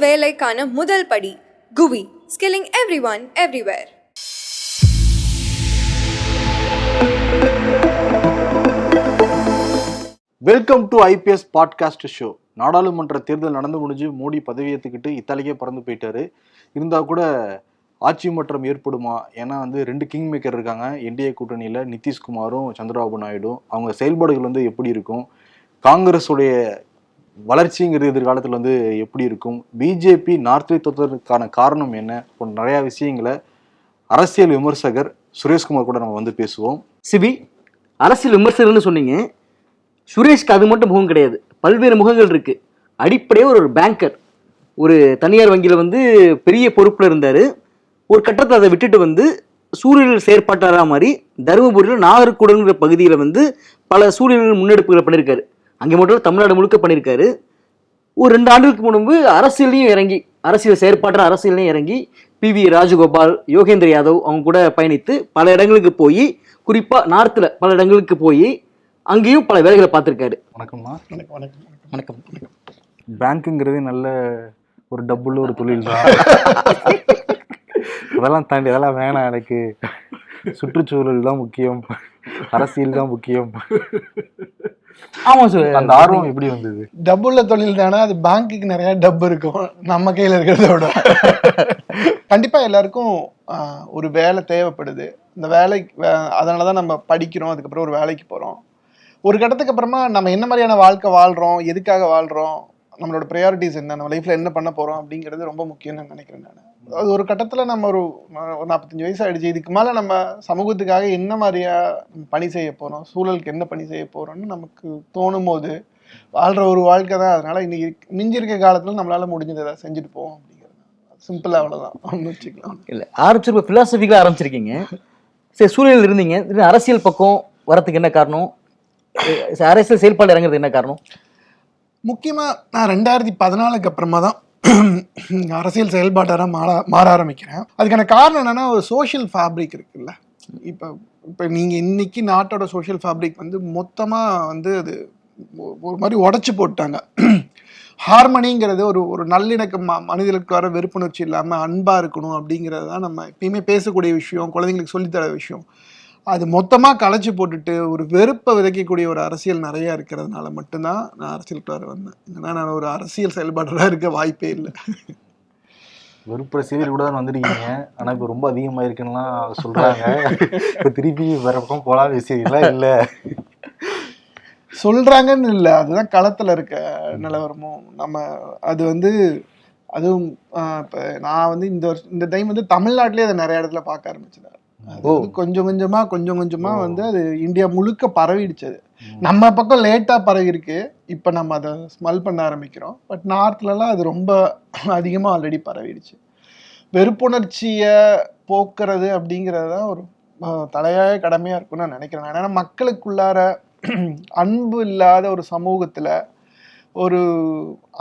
வேலைக்கான முதல் படி குவி, skilling everyone everywhere. Welcome to IPS podcast show. நாடாளுமன்ற தேர்தல் நடந்து முடிஞ்சு மோடி பதவியேற்றுக்கிட்டு இத்தாலிக்கே பறந்து போயிட்டாரு. இருந்தால் கூட ஆட்சி மாற்றம் ஏற்படுமா? ஏன்னா ரெண்டு கிங் மேக்கர் இருக்காங்க என்டிஏ கூட்டணியில், நிதிஷ்குமாரும் சந்திரபாபு நாயுடும். அவங்க செயல்பாடுகள் எப்படி இருக்கும், காங்கிரஸுடைய வளர்ச்சிங்கிறது எதிர்காலத்தில் எப்படி இருக்கும், பிஜேபி நார்த்தை தொட்டதற்கான காரணம் என்ன போன்ற நிறையா விஷயங்களை அரசியல் விமர்சகர் சுரேஷ்குமார் கூட நம்ம பேசுவோம். சிபி, அரசியல் விமர்சகர்னு சொன்னீங்க, சுரேஷ்க்கு அது மட்டும் முகம் கிடையாது, பல்வேறு முகங்கள் இருக்கு. அடிப்படையாக ஒரு பேங்கர், ஒரு தனியார் வங்கியில் பெரிய பொறுப்பில் இருந்தார். ஒரு கட்டத்தில் அதை விட்டுட்டு சூழலியல் செயற்பாட்டாரா மாதிரி தருமபுரியில் நாகர்கூடங்கிற பகுதியில் பல சூழலியல் முன்னெடுப்புகளை பண்ணியிருக்காரு. அங்கே மட்டும் தமிழ்நாடு முழுக்க பண்ணியிருக்காரு. ஒரு 2 ஆண்டுகளுக்கு முன்பு அரசியலையும் இறங்கி, அரசியல் செயற்பாட்டாளர் அரசியலையும் இறங்கி PV ராஜகோபால், யோகேந்திர யாதவ் அவங்க கூட பயணித்து பல இடங்களுக்கு போய், குறிப்பாக நார்த்தில் பல இடங்களுக்கு போய் அங்கேயும் பல வேலைகளை பார்த்துருக்காரு. வணக்கம்மா. வணக்கம். பேங்க்குங்கிறது நல்ல ஒரு டப்புள்ள ஒரு தொழில் தான். அதெல்லாம் தாண்டி அதெல்லாம் வேணாம், எனக்கு சுற்றுச்சூழல் தான் முக்கியம், அரசியல் தான் முக்கியம். ஆமா சார், அந்த ஆர்வம் எப்படி வந்தது? டப்புள்ள தொழில் தானே, அது பேங்க்குக்கு நிறைய டப்பு இருக்கும், நம்ம கையில் இருக்கிறத விட. கண்டிப்பாக எல்லாருக்கும் ஒரு வேலை தேவைப்படுது. இந்த வேலைக்கு அதனால தான் நம்ம படிக்கிறோம், அதுக்கப்புறம் ஒரு வேலைக்கு போகிறோம். ஒரு கட்டத்துக்கு அப்புறமா நம்ம என்ன மாதிரியான வாழ்க்கை வாழ்கிறோம், எதுக்காக வாழ்கிறோம், நம்மளோட ப்ரையாரிட்டிஸ் என்ன, நம்ம லைஃப்பில் என்ன பண்ண போகிறோம் அப்படிங்கிறது ரொம்ப முக்கியம்னு நினைக்கிறேன் நான். அது ஒரு கட்டத்தில் நம்ம ஒரு 45 வயசு ஆகிடுச்சு, இதுக்கு மேலே நம்ம சமூகத்துக்காக என்ன மாதிரியா பணி செய்ய போகிறோம், சூழலுக்கு என்ன பணி செய்ய போகிறோம்னு நமக்கு தோணும் போது வாழ்கிற ஒரு வாழ்க்கை தான். அதனால் இன்றைக்கி மிஞ்சிருக்க காலத்தில் நம்மளால் முடிஞ்சதை ஏதாவது செஞ்சுட்டு போவோம் அப்படிங்கிறது சிம்பிளாக அவ்வளோதான். ஒன்று வச்சுக்கலாம். இல்லை, ஆரம்பிச்சிருக்க ஃபிலாசபிக்கலாக ஆரம்பிச்சிருக்கீங்க. சரி, சூழலில் இருந்தீங்க, அரசியல் பக்கம் வரத்துக்கு என்ன காரணம், அரசியல் செயல்பாடு இறங்குறதுக்கு என்ன காரணம்? முக்கியமாக நான் 2014 அப்புறமா தான் அரசியல் செயல்பாட்டாராக மாற ஆரம்பிக்கிறேன். அதுக்கான காரணம் என்னென்னா, ஒரு சோஷியல் ஃபேப்ரிக் இருக்குல்ல. இப்போ நீங்கள் இன்னைக்கு நாட்டோட சோஷியல் ஃபேப்ரிக் மொத்தமாக அது ஒரு மாதிரி உடச்சி போட்டாங்க. ஹார்மனிங்கிறது ஒரு நல்லிணக்கம், மனிதர்களுக்கு வர வெறுப்புணர்ச்சி இல்லாமல் அன்பாக இருக்கணும் அப்படிங்கிறது தான் நம்ம எப்பயுமே பேசக்கூடிய விஷயம், குழந்தைங்களுக்கு சொல்லித்தர விஷயம். அது மொத்தமாக களைச்சி போட்டுட்டு ஒரு வெறுப்பை விதைக்கக்கூடிய ஒரு அரசியல் நிறையா இருக்கிறதுனால மட்டும்தான் நான் அரசியலுக்குள்ளார வந்தேன். ஏன்னா நான் ஒரு அரசியல் செயல்பாடுறாக இருக்க வாய்ப்பே இல்லை. வெறுப்புற செய்தியில் கூட தான் வந்திருக்கீங்க, ஆனால் இப்போ ரொம்ப அதிகமாக இருக்குன்னுலாம் சொல்கிறாங்க. இப்போ திருப்பி வேற பக்கம் போகலாம் விஷயம்லாம் இல்லை சொல்கிறாங்கன்னு இல்லை, அதுதான் களத்தில் இருக்க நிலவரமும். நம்ம அது அதுவும் இப்போ நான் இந்த டைம் தமிழ்நாட்டிலே அதை நிறைய இடத்துல பார்க்க ஆரம்பிச்சேன். கொஞ்சம் கொஞ்சமா அது இந்தியா முழுக்க பரவிடுச்சு. நம்ம பக்கம் லேட்டா பரவி இருக்கு, இப்ப நம்ம அதை ஸ்மெல் பண்ண ஆரம்பிக்கிறோம். பட் நார்த்லலாம் அது ரொம்ப அதிகமா ஆல்ரெடி பரவிடுச்சு. வெறுப்புணர்ச்சியை போக்குறது அப்படிங்கிறது தான் ஒரு தலையாய கடமையா இருக்கும்னு நான் நினைக்கிறேன். ஏன்னா மக்களுக்குள்ளார அன்பு இல்லாத ஒரு சமூகத்துல, ஒரு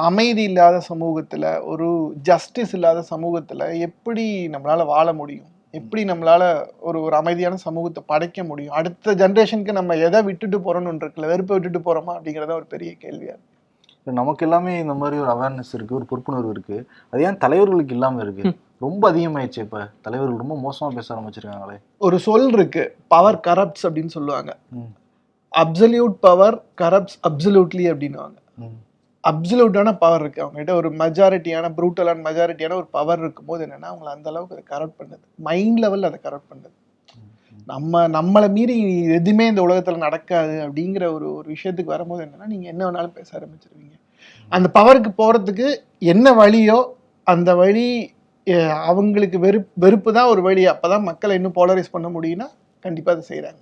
அமைதி இல்லாத சமூகத்துல, ஒரு ஜஸ்டிஸ் இல்லாத சமூகத்துல எப்படி நம்மளால வாழ முடியும், எப்படி நம்மளால ஒரு அமைதியான சமூகத்தை படைக்க முடியும்? அடுத்த ஜென்ரேஷனுக்கு நம்ம எதை விட்டுட்டு போறோம்னு இருக்குல்ல, வெறுப்பை விட்டுட்டு போறோமா அப்படிங்கிறத ஒரு பெரிய கேள்வியா இருக்கு. நமக்கு எல்லாமே இந்த மாதிரி ஒரு அவேர்னஸ் இருக்கு, ஒரு பொறுப்புணர்வு இருக்கு, அது ஏன் தலைவர்களுக்கு இல்லாம இருக்கு? ரொம்ப அதிகமாயிடுச்சு. இப்ப தலைவர்கள் ரொம்ப மோசமா பேச ஆரம்பிச்சிருக்காங்களே. ஒரு சொல் இருக்கு, பவர் கரப்ட்ஸ் அப்படின்னு சொல்லுவாங்க. அப்சல்யூட் பவர் கரப்ட்ஸ் அப்சல்யூட்லி அப்படின்னுவாங்க. அப்சல்யூட்டான பவர் இருக்கு அவங்ககிட்ட, ஒரு மெஜாரிட்டியான ப்ரூட்டலான மெஜாரிட்டியான ஒரு பவர் இருக்கும்போது என்னன்னா அவங்களை அந்த அளவுக்கு அதை கரெக்ட் பண்ணுது, மைண்ட் லெவலில் அதை கரெக்ட் பண்ணுது. நம்மளை மீறி எதுவுமே இந்த உலகத்தில் நடக்காது அப்படிங்கிற ஒரு விஷயத்துக்கு வரும்போது என்னன்னா நீங்கள் என்ன வேணாலும் பேச ஆரம்பிச்சிருவீங்க. அந்த பவருக்கு போகிறதுக்கு என்ன வழியோ அந்த வழி அவங்களுக்கு வெறுப்பு தான் ஒரு வழி. அப்போ தான் மக்களை இன்னும் போலரைஸ் பண்ண முடியும்னா கண்டிப்பாக அதை செய்கிறாங்க.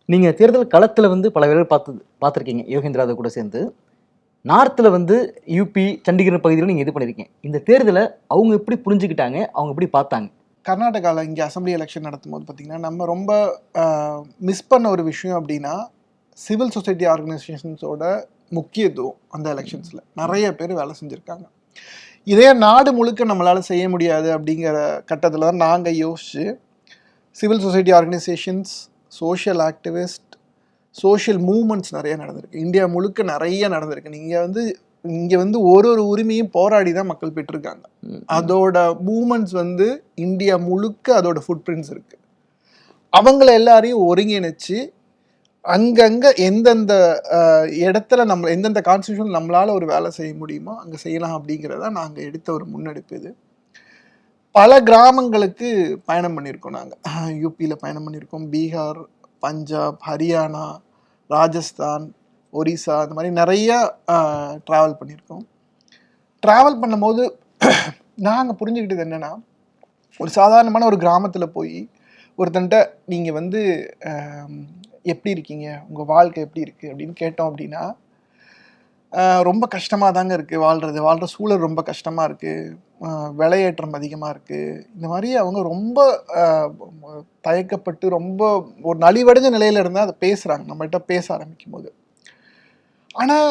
நீங்கள் தேர்தல் களத்தில் பல வேலை பார்த்துருக்கீங்க யோகேந்திர யாதவ் கூட சேர்ந்து. நார்த்தில் யூபி சண்டிகர் பகுதியில் நீங்கள் இது பண்ணியிருக்கீங்க. இந்த தேர்தலை அவங்க எப்படி புரிஞ்சுக்கிட்டாங்க, அவங்க எப்படி பார்த்தாங்க? கர்நாடகாவில் இங்கே அசம்பிளி எலெக்ஷன் நடத்தும் போது பார்த்திங்கன்னா நம்ம ரொம்ப மிஸ் பண்ண ஒரு விஷயம் அப்படின்னா, சிவில் சொசைட்டி ஆர்கனைசேஷன்ஸோட முக்கியத்துவம். அந்த எலெக்ஷன்ஸில் நிறைய பேர் வேலை செஞ்சுருக்காங்க. இதே நாடு முழுக்க நம்மளால் செய்ய முடியாது அப்படிங்கிற கட்டத்தில் தான் நாங்கள் யோசிச்சு civil society organisations, social activist, social movements நிறைய நடந்திருக்கு. இந்தியா முழுக்க நிறைய நடந்திருக்கு. நீங்கள் இங்க வந்து ஒரு உரிமையும் போராடி தான் மக்கள் பெற்றிருக்காங்க. அதோட மூமெண்ட்ஸ் வந்து இந்தியா முழுக்க அதோட ஃபுட் பிரிண்ட்ஸ் இருக்கு. அவங்கள எல்லாரையும் ஒருங்கிணைச்சு அங்கங்க எந்தெந்த இடத்துல நம்ம எந்தெந்த கான்ஸ்டியூஷன் நம்மளால ஒரு வேலை செய்ய முடியுமோ அங்க செய்யலாம் அப்படிங்கிறத நாங்க எடுத்த ஒரு முன்னெடுப்பு இது. பல கிராமங்களுக்கு பயணம் பண்ணியிருக்கோம். நாங்கள் யூபியில் பயணம் பண்ணியிருக்கோம், பீகார், பஞ்சாப், ஹரியானா, ராஜஸ்தான், ஒரிசா, இந்த மாதிரி நிறையா ட்ராவல் பண்ணியிருக்கோம். ட்ராவல் பண்ணும்போது நாங்கள் புரிஞ்சுக்கிட்டது என்னென்னா, ஒரு சாதாரணமான ஒரு கிராமத்தில் போய் ஒருத்தன்ட்ட நீங்கள் வந்து எப்படி இருக்கீங்க, உங்கள் வாழ்க்கை எப்படி இருக்குது அப்படின்னு கேட்டோம் அப்படின்னா, ரொம்ப கஷ்டமாக தாங்க இருக்குது வாழ்கிற சூழல் ரொம்ப கஷ்டமாக இருக்குது, விலையேற்றம் அதிகமாக இருக்குது, இந்த மாதிரி அவங்க ரொம்ப தயக்கப்பட்டு ரொம்ப ஒரு நலிவடைஞ்ச நிலையில் இருந்தால் அதை பேசுகிறாங்க நம்மகிட்ட பேச ஆரம்பிக்கும் போது. ஆனால்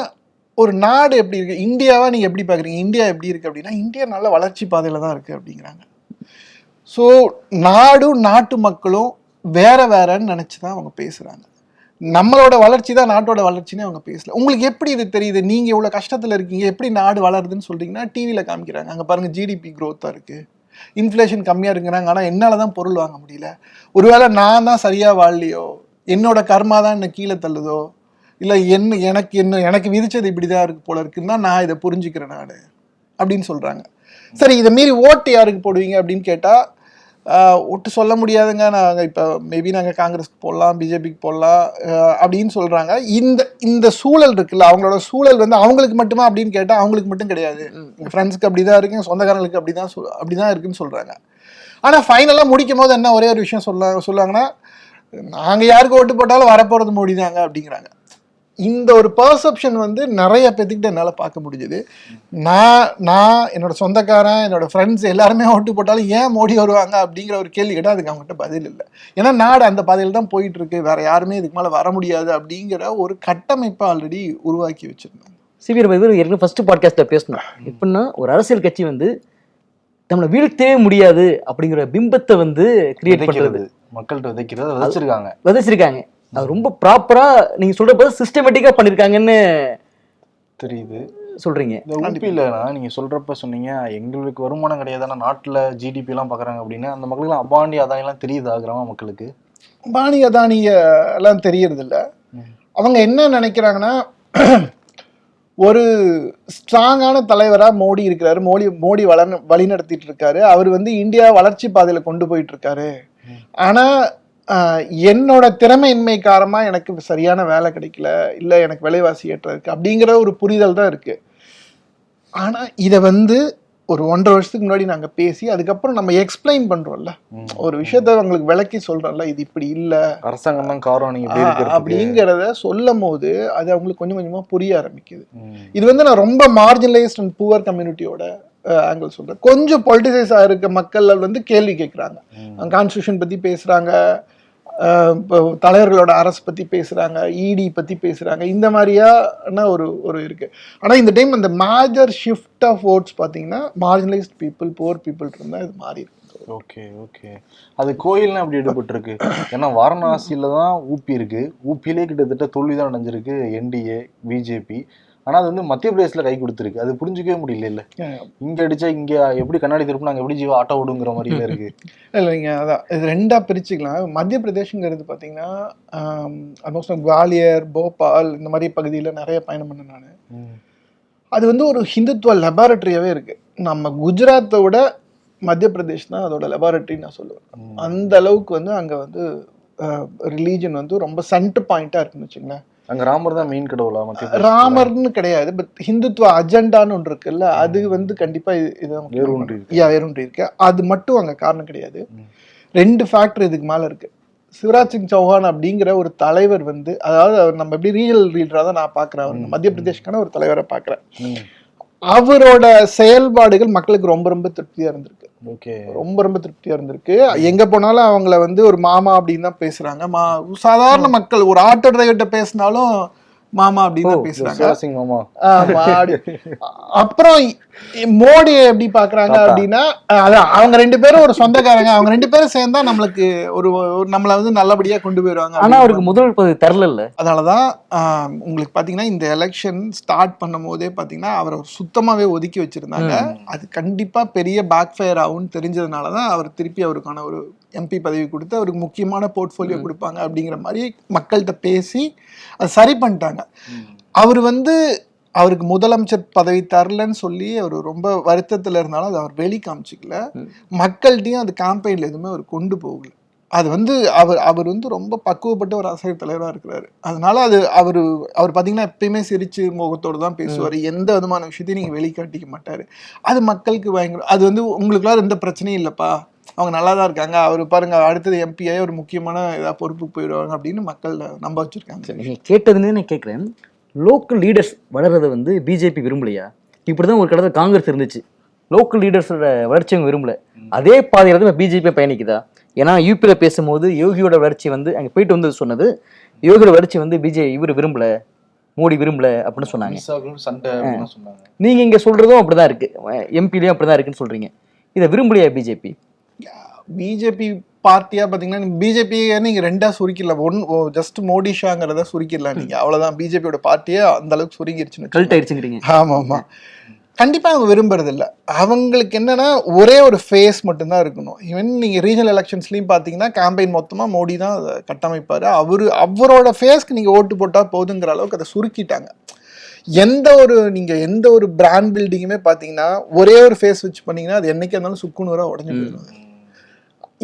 ஒரு நாடு எப்படி இருக்குது, இந்தியாவை நீங்கள் எப்படி பார்க்குறீங்க, இந்தியா எப்படி இருக்குது அப்படின்னா, இந்தியா நல்ல வளர்ச்சி பாதையில் தான் இருக்குது அப்படிங்கிறாங்க. ஸோ நாடும் நாட்டு மக்களும் வேற வேறன்னு நினச்சி தான் அவங்க பேசுகிறாங்க. நம்மளோட வளர்ச்சி தான் நாட்டோட வளர்ச்சின்னு அவங்க பேசல. உங்களுக்கு எப்படி இது தெரியுது, நீங்கள் இவ்வளோ கஷ்டத்தில் இருக்கீங்க, எப்படி நாடு வளருதுன்னு சொல்கிறீங்கன்னா, டிவியில் காமிக்கிறாங்க. அங்கே பாருங்கள் ஜிடிபி க்ரோத்தாக இருக்குது, இன்ஃப்ளேஷன் கம்மியாக இருக்குங்கிறாங்க. ஆனால் என்னால் தான் பொருள் வாங்க முடியல. ஒருவேளை நான் தான் சரியாக வாழலையோ, என்னோட கர்மா தான் என்னை கீழே தள்ளுதோ, இல்லை எனக்கு விதிச்சது இப்படி தான் இருக்கு போல இருக்குன்னா நான் இதை புரிஞ்சுக்கிறேன் நாடு அப்படின்னு சொல்கிறாங்க. சரி, இதை மீறி ஓட்டு யாருக்கு போடுவீங்க அப்படின்னு கேட்டால், ஒட்டு சொல்ல முடியாதுங்க, நாங்கள் இப்போ மேபி நாங்கள் காங்கிரஸ்க்கு போடலாம், பிஜேபிக்கு போடலாம் அப்படின்னு சொல்கிறாங்க. இந்த சூழல் இருக்குல்ல, அவங்களோட சூழல் வந்து அவங்களுக்கு மட்டுமா அப்படின்னு கேட்டால் அவங்களுக்கு மட்டும் கிடையாது. எங்கள் ஃப்ரெண்ட்ஸ்க்கு அப்படி தான் இருக்கு, சொந்தக்காரங்களுக்கு அப்படி தான் இருக்குன்னு சொல்கிறாங்க. ஆனால் ஃபைனலாக முடிக்கும் போது என்ன ஒரே ஒரு விஷயம் சொல்லுவாங்கன்னா, நாங்கள் யாருக்கு ஓட்டு போட்டாலும் வரப்போகிறது மோடி தாங்க அப்படிங்கிறாங்க. இந்த ஒரு பர்செப்ஷன் வந்து நிறைய பேர்த்துக்கிட்ட என்னால் பார்க்க முடிஞ்சுது. நான் என்னோட சொந்தக்காரன், என்னோட ஃப்ரெண்ட்ஸ் எல்லாருமே ஓட்டு போட்டாலும் ஏன் மோடி வருவாங்க அப்படிங்கிற ஒரு கேள்வி கேட்டால் அதுக்கு அவங்ககிட்ட பதில் இல்லை. ஏன்னா நாடு அந்த பாதையில் தான் போயிட்டு இருக்கு, வேற யாருமே இதுக்கு மேலே வர முடியாது அப்படிங்கிற ஒரு கட்டமைப்பை ஆல்ரெடி உருவாக்கி வச்சிருந்தாங்க. சிவியர் ஏற்கனவே ஃபர்ஸ்ட் பாட்காஸ்ட்ல பேசணும். எப்படின்னா, ஒரு அரசியல் கட்சி வந்து நம்மளை வீழ்த்தவே முடியாது அப்படிங்கிற பிம்பத்தை வந்து கிரியேட் பண்றது, மக்கள்கிட்ட விதைச்சிருக்காங்க. அது ரொம்ப ப்ராப்பரா நீங்க சொல்ற போது சிஸ்டமேட்டிக்கா பண்ணிருக்காங்கன்னு தெரியுது சொல்றீங்க. இந்த ஊபியிலனா நீங்க சொல்றப்ப சொன்னீங்க எங்களுக்கு வருமானம் கிடையாது, ஆனா நாட்டுல ஜிடிபி எல்லாம் பாக்குறாங்க அப்படின்னு. அந்த மக்களுக்கு அபானி அதானி எல்லாம் தெரியுதா? கிராம மக்களுக்கு அபானி அதானிய எல்லாம் தெரியறது இல்ல. அவங்க என்ன நினைக்கிறாங்கன்னா, ஒரு ஸ்ட்ராங்கான தலைவரா மோடி இருக்கிறாரு, மோடி வழி நடத்திட்டு இருக்காரு, அவர் வந்து இந்தியா வளர்ச்சி பாதையில கொண்டு போயிட்டு இருக்காரு. ஆனா என்னோட திறமையின்மை காரணமா எனக்கு சரியான வேலை கிடைக்கல, இல்லை எனக்கு விலைவாசி ஏற்ற இருக்கு அப்படிங்கிற ஒரு புரிதல் தான் இருக்கு. ஆனா இதை வந்து ஒரு 1.5 வருஷத்துக்கு முன்னாடி நாங்க பேசி அதுக்கப்புறம் நம்ம எக்ஸ்பிளைன் பண்றோம்ல, ஒரு விஷயத்த அவங்களுக்கு விளக்கி சொல்றோம்ல, இது இப்படி இல்லை, அரசாங்கம் தான் காரணம் அப்படிங்கிறத சொல்லும் போது அது அவங்களுக்கு கொஞ்சம் கொஞ்சமா புரிய ஆரம்பிக்குது. இது வந்து நான் ரொம்ப மார்ஜினலைஸ்ட் அண்ட் புவர் கம்யூனிட்டியோட ஆங்கிள் சொல்றேன். கொஞ்சம் பொலிட்டிசைஸ் ஆயிருக்க மக்கள் வந்து கேள்வி கேட்குறாங்க, கான்ஸ்டியூஷன் பத்தி பேசுறாங்க, தலைவர்களோட அரசு பத்தி பேசுறாங்க, இடி பத்தி பேசுறாங்க, இந்த மாதிரியான ஒரு இருக்கு. ஆனா இந்த டைம் அந்த மேஜர் ஷிஃப்ட் ஆஃப் ஓட்ஸ் பாத்தீங்கன்னா மார்ஜினலைஸ்ட் பீப்புள், புவர் பீப்புள் இருந்தா இது மாறி இருக்கு. ஓகே அது கோயில்னா அப்படி எடுபட்டு இருக்கு. ஏன்னா வாரணாசியில தான் ஊபி இருக்கு, ஊபியிலே கிட்டத்தட்ட தோல்விதான் அடைஞ்சிருக்கு என்டிஏ பிஜேபி. ஆனா அது வந்து மத்திய பிரதேசல கை கொடுத்துருக்கு, அது புரிஞ்சுக்கவே முடியல. இல்ல இங்க அடிச்சா இங்க எப்படி கண்ணாடி திருப்பி நாங்க எப்படி ஜீவா ஆட்டோ ஓடுங்கிற மாதிரில இருக்கு. இல்லை, நீங்க அதான் இது ரெண்டா பிரிச்சுக்கலாம். மத்திய பிரதேஷ்ங்கிறது பார்த்தீங்கன்னா ஆல்மோஸ்ட் குவாலியர், போபால் இந்த மாதிரி பகுதியில் நிறைய பயணம் பண்ணேன் நான். அது வந்து ஒரு ஹிந்துத்துவ லெபார்டரியாவே இருக்கு. நம்ம குஜராத்தோட மத்திய பிரதேஷ் தான் அதோட லெபார்டரி நான் சொல்லுவேன். அந்த அளவுக்கு வந்து அங்கே வந்து ரிலீஜன் வந்து ரொம்ப சென்டர் பாயிண்டா இருக்குன்னு வச்சுங்களேன். அங்க ராமர் தான் மெயின் கடவுளா? ராமர்னு கிடையாது, பட் ஹிந்துத்துவ அஜெண்டான்னு ஒன்று இருக்குல்ல, அது வந்து கண்டிப்பா வேரூன்றி இருக்கு. அது மட்டும் அங்க காரணம் கிடையாது. 2 ஃபேக்டர் இதுக்கு மேல இருக்கு. சிவராஜ் சிங் சௌஹான் அப்படிங்கிற ஒரு தலைவர் வந்து, அதாவது அவர் நம்ம எப்படி ரீஜனல் லீடரா தான் நான் பாக்குறேன், அவர் மத்திய பிரதேஷ்க்கான ஒரு தலைவரை பாக்குறேன். அவரோட செயல்பாடுகள் மக்களுக்கு ரொம்ப ரொம்ப திருப்தியா இருந்திருக்கு. ரொம்ப திருப்தியா இருந்திருக்கு. எங்க போனாலும் அவங்கள வந்து ஒரு மாமா அப்படின்னு தான் பேசுறாங்க. சாதாரண மக்கள் ஒரு ஆட்டோ டிரைவர்கிட்ட பேசினாலும் மாமா அப்படின்னு தான் பேசுறாங்க. சிவராஜ் சிங் மாமா. ஆமா, அப்புறம் மோடியை எப்படி பாக்குறாங்க அப்படின்னா, அதான் அவங்க 2 பேரும் ஒரு சொந்தக்காரங்க, அவங்க 2 பேரும் சேர்ந்தா நம்மளுக்கு நம்மள வந்து நல்லபடியா கொண்டு போயிருவாங்க. ஆனா அவருக்கு முதல் பதவி தரல. அதனாலதான் உங்களுக்கு பாத்தீங்கன்னா இந்த எலெக்ஷன் ஸ்டார்ட் பண்ணும் போதே பாத்தீங்கன்னா அவரை சுத்தமாவே ஒதுக்கி வச்சிருந்தாங்க. அது கண்டிப்பா பெரிய பேக் ஃபயர் ஆகும்னு தெரிஞ்சதுனாலதான் அவர் திருப்பி அவருக்கான ஒரு எம்பி பதவி கொடுத்து அவருக்கு முக்கியமான போர்ட்ஃபோலியோ கொடுப்பாங்க அப்படிங்கிற மாதிரி மக்கள்கிட்ட பேசி அதை சரி பண்ணிட்டாங்க. அவர் வந்து அவருக்கு முதலமைச்சர் பதவி தரலன்னு சொல்லி அவர் ரொம்ப வருத்தத்துல இருந்தாலும் அதை அவர் வெளி காமிச்சிக்கல. மக்கள்கிட்டையும் அது கேம்பெயின்ல எதுவுமே அவர் கொண்டு போகல. அது வந்து அவர் வந்து ரொம்ப பக்குவப்பட்ட ஒரு அரசியல் தலைவராக இருக்கிறாரு. அதனால அவர் பார்த்தீங்கன்னா எப்பயுமே சிரிச்சு முகத்தோடு தான் பேசுவார். எந்த விதமான விஷயத்தையும் நீங்கள் வெளிக்காட்டிக்க மாட்டார். அது மக்களுக்கு பயங்கர, அது வந்து உங்களுக்குலாம் எந்த பிரச்சனையும் இல்லைப்பா, அவங்க நல்லா தான் இருக்காங்க, அவர் பாருங்க அடுத்தது எம்பிஐ ஒரு முக்கியமான ஏதாவது பொறுப்புக்கு போயிடுவாங்க அப்படின்னு மக்கள் நம்ப வச்சிருக்காங்க. நீங்கள் கேட்டதுன்னு நான் கேட்குறேன், லோக்கல் லீடர்ஸ் வளர்றதை வந்து பிஜேபி விரும்பலையா? இப்படிதான் ஒரு கடந்த காங்கிரஸ் இருந்துச்சு, லோக்கல் லீடர்ஸோட வளர்ச்சி அவங்க விரும்பல. அதே பாதையில தான் பிஜேபி பயணிக்குதா? ஏன்னா யூபியில பேசும்போது யோகியோட வளர்ச்சி வந்து அங்கே போயிட்டு வந்து சொன்னது, யோகியோட வளர்ச்சி வந்து இவர் விரும்பல, மோடி விரும்பல அப்படின்னு சொன்னாங்க. நீங்க இங்க சொல்றதும் அப்படிதான் இருக்கு, எம்பிலையும் அப்படிதான் இருக்குன்னு சொல்றீங்க. இதை விரும்பலையா பிஜேபி? பிஜேபி பார்ட்டியா பாத்தீங்கன்னா பிஜேபியை நீங்க 2ஆ சுருக்கிடல. ஜஸ்ட் மோடி ஷாங்கிறத சுருக்கிடலாம் நீங்க, அவ்வளவுதான். பிஜேபியோட பார்ட்டியே அந்த அளவுக்கு சுருங்கிருச்சுன்னு கல்ட் ஆயிடுச்சுங்கிறீங்க. ஆமா ஆமா, கண்டிப்பா அவங்க விரும்புறது இல்லை. அவங்களுக்கு என்னன்னா ஒரே ஒரு ஃபேஸ் மட்டும்தான் இருக்கணும். ஈவன் நீங்க ரீஜனல் எலெக்ஷன்ஸ்லயும் பாத்தீங்கன்னா கேம்பெயின் மொத்தமா மோடி தான் அதை கட்டமைப்பாரு. அவரோட ஃபேஸ்க்கு நீங்க ஓட்டு போட்டா போதுங்கிற அளவுக்கு அதை சுருக்கிட்டாங்க. எந்த ஒரு பிராண்ட் பில்டிங்குமே பாத்தீங்கன்னா ஒரே ஒரு ஃபேஸ் வச்சு பண்ணீங்கன்னா அது என்னைக்கு இருந்தாலும் சுக்குநூறா உடஞ்சு போயிடும்.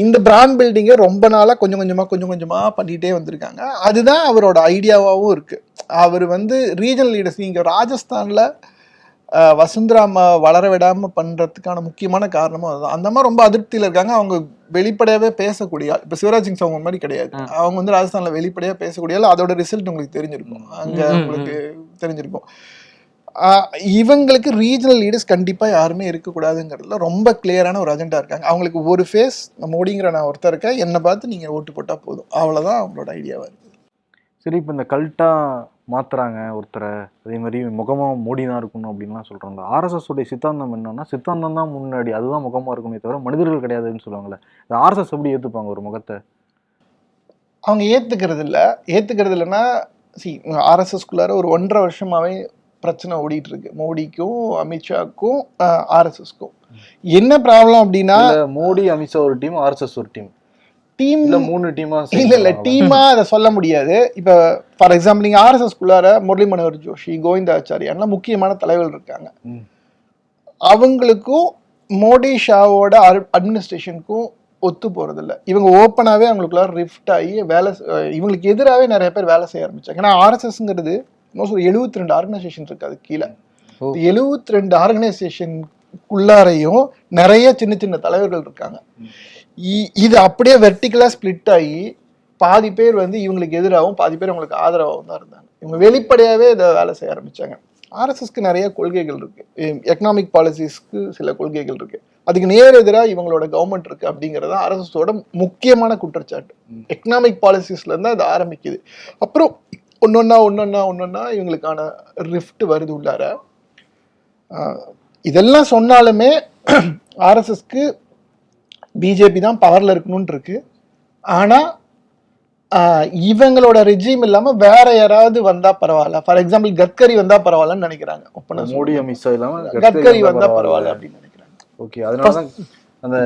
இந்த பிராண்ட் பில்டிங்கை ரொம்ப நாளா கொஞ்சம் கொஞ்சமா பண்ணிட்டே வந்திருக்காங்க. அதுதான் அவரோட ஐடியாவாகவும் இருக்கு. அவர் வந்து ரீஜனல் லீடர்ஸ், நீங்க ராஜஸ்தான்ல வசுந்தரா வளர விடாம பண்றதுக்கான முக்கியமான காரணமும் அதுதான். அந்த மாதிரி ரொம்ப அதிருப்தியில இருக்காங்க. அவங்க வெளிப்படையாவே பேசக்கூடிய, இப்ப சிவராஜ் சிங் சௌஹான் மாதிரி கிடையாது. அவங்க வந்து ராஜஸ்தான்ல வெளிப்படையா பேசக்கூடிய, அதோட ரிசல்ட் உங்களுக்கு தெரிஞ்சிருக்கும், அங்க உங்களுக்கு தெரிஞ்சிருக்கும். இவங்களுக்கு ரீஜனல் லீடர்ஸ் கண்டிப்பா யாருமே இருக்கக்கூடாதுங்கிறதுல ரொம்ப கிளியரான ஒரு அஜெண்டா இருக்காங்க. அவங்களுக்கு ஒரு ஃபேஸ் மோடிங்கிற நான் ஒருத்தர் இருக்கேன், என்னை பார்த்து நீங்க ஓட்டு போட்டா போதும், அவ்வளவுதான் அவங்களோட ஐடியாவா இருக்கு. சரி, இப்போ இந்த கல்ட்டா மாத்துறாங்க ஒருத்தரை, அதே மாதிரி முகமா மோடி தான் இருக்கணும் அப்படின்லாம் சொல்றாங்க. ஆர்எஸ்எஸ் உடைய சித்தாந்தம் என்னன்னா, சித்தாந்தம் தான் முன்னாடி, அதுதான் முகமா இருக்குமே தவிர மனிதர்கள் கிடையாதுன்னு சொல்லுவாங்கல்ல. இந்த ஆர்எஸ்எஸ் எப்படி ஏத்துப்பாங்க ஒரு முகத்தை? அவங்க ஏத்துக்கிறது இல்லைன்னா ஆர்எஸ்எஸ்குள்ளார ஒரு 1.5 வருஷமாவே பிரச்சனை ஓடிட்டு இருக்கு, மோடிக்கும் அமித்ஷாக்கும் ஆர்எஸ்எஸ்க்கும். என்ன ப்ராப்ளம் அப்படின்னா, மோடி அமித்ஷா ஒரு டீம், ஆர்எஸ்எஸ் ஒரு டீம், 3 டீமா இல்ல டீமா அதை சொல்ல முடியாது. இப்ப ஃபார் எக்ஸாம்பிள் நீங்க ஆர்எஸ்எஸ் குள்ளார முரளி மனோகர் ஜோஷி, கோவிந்தாச்சாரியா முக்கியமான தலைவர்கள் இருக்காங்க. அவங்களுக்கும் மோடி ஷாவோட அட்மினிஸ்ட்ரேஷனுக்கும் ஒத்து போறது இல்லை. இவங்க ஓப்பனாவே அவங்களுக்குள்ள ரிஃப்ட் ஆகி இவங்களுக்கு எதிராகவே நிறைய பேர் வேலை செய்ய ஆரம்பிச்சாங்க. ஏன்னா ஆர்எஸ்எஸ்ங்கிறது 72 ஆர்கனைசேஷன் இருக்கு. அது கீழே 72 ஆர்கனைசேஷனுக்குள்ளாரையும் நிறைய சின்ன தலைவர்கள் இருக்காங்க. இது அப்படியே வெர்டிகலா ஸ்பிளிட் ஆகி பாதி பேர் வந்து இவங்களுக்கு எதிராகவும் பாதி பேர் அவங்களுக்கு ஆதரவாகவும் தான் இருந்தாங்க. இவங்க வெளிப்படையாவே இதை வேலை செய்ய ஆரம்பிச்சாங்க. ஆர்எஸ்எஸ்க்கு நிறைய கொள்கைகள் இருக்கு, எக்கனாமிக் பாலிசிஸ்க்கு சில கொள்கைகள் இருக்கு, அதுக்கு நேர் எதிராக இவங்களோட கவர்மெண்ட் இருக்கு அப்படிங்கறது ஆர்எஸ்எஸோட முக்கியமான குற்றச்சாட்டு. எக்கனாமிக் பாலிசிஸ்ல இருந்து அது ஆரம்பிக்குது. அப்புறம் ஒன்னொன்னா இவங்களுக்கான ரிஃப்ட் வருது உள்ளார. இதெல்லாம் சொன்னாலுமே ஆர்எஸ்எஸ்க்கு பிஜேபி தான் பவர்ல இருக்கணும்னு இருக்கு. ஆனா இவங்களோட ரெஜிம் இல்லாம வேற யாராவது வந்தா பரவாயில்ல, ஃபார் எக்ஸாம்பிள் கட்கரி வந்தா பரவாயில்லன்னு நினைக்கிறாங்க. மோடி அமித்ஷா இல்லாம கட்கரி வந்தா பரவாயில்ல அப்படின்னு நினைக்கிறாங்க. ஓகே, அதனாலதான் அந்த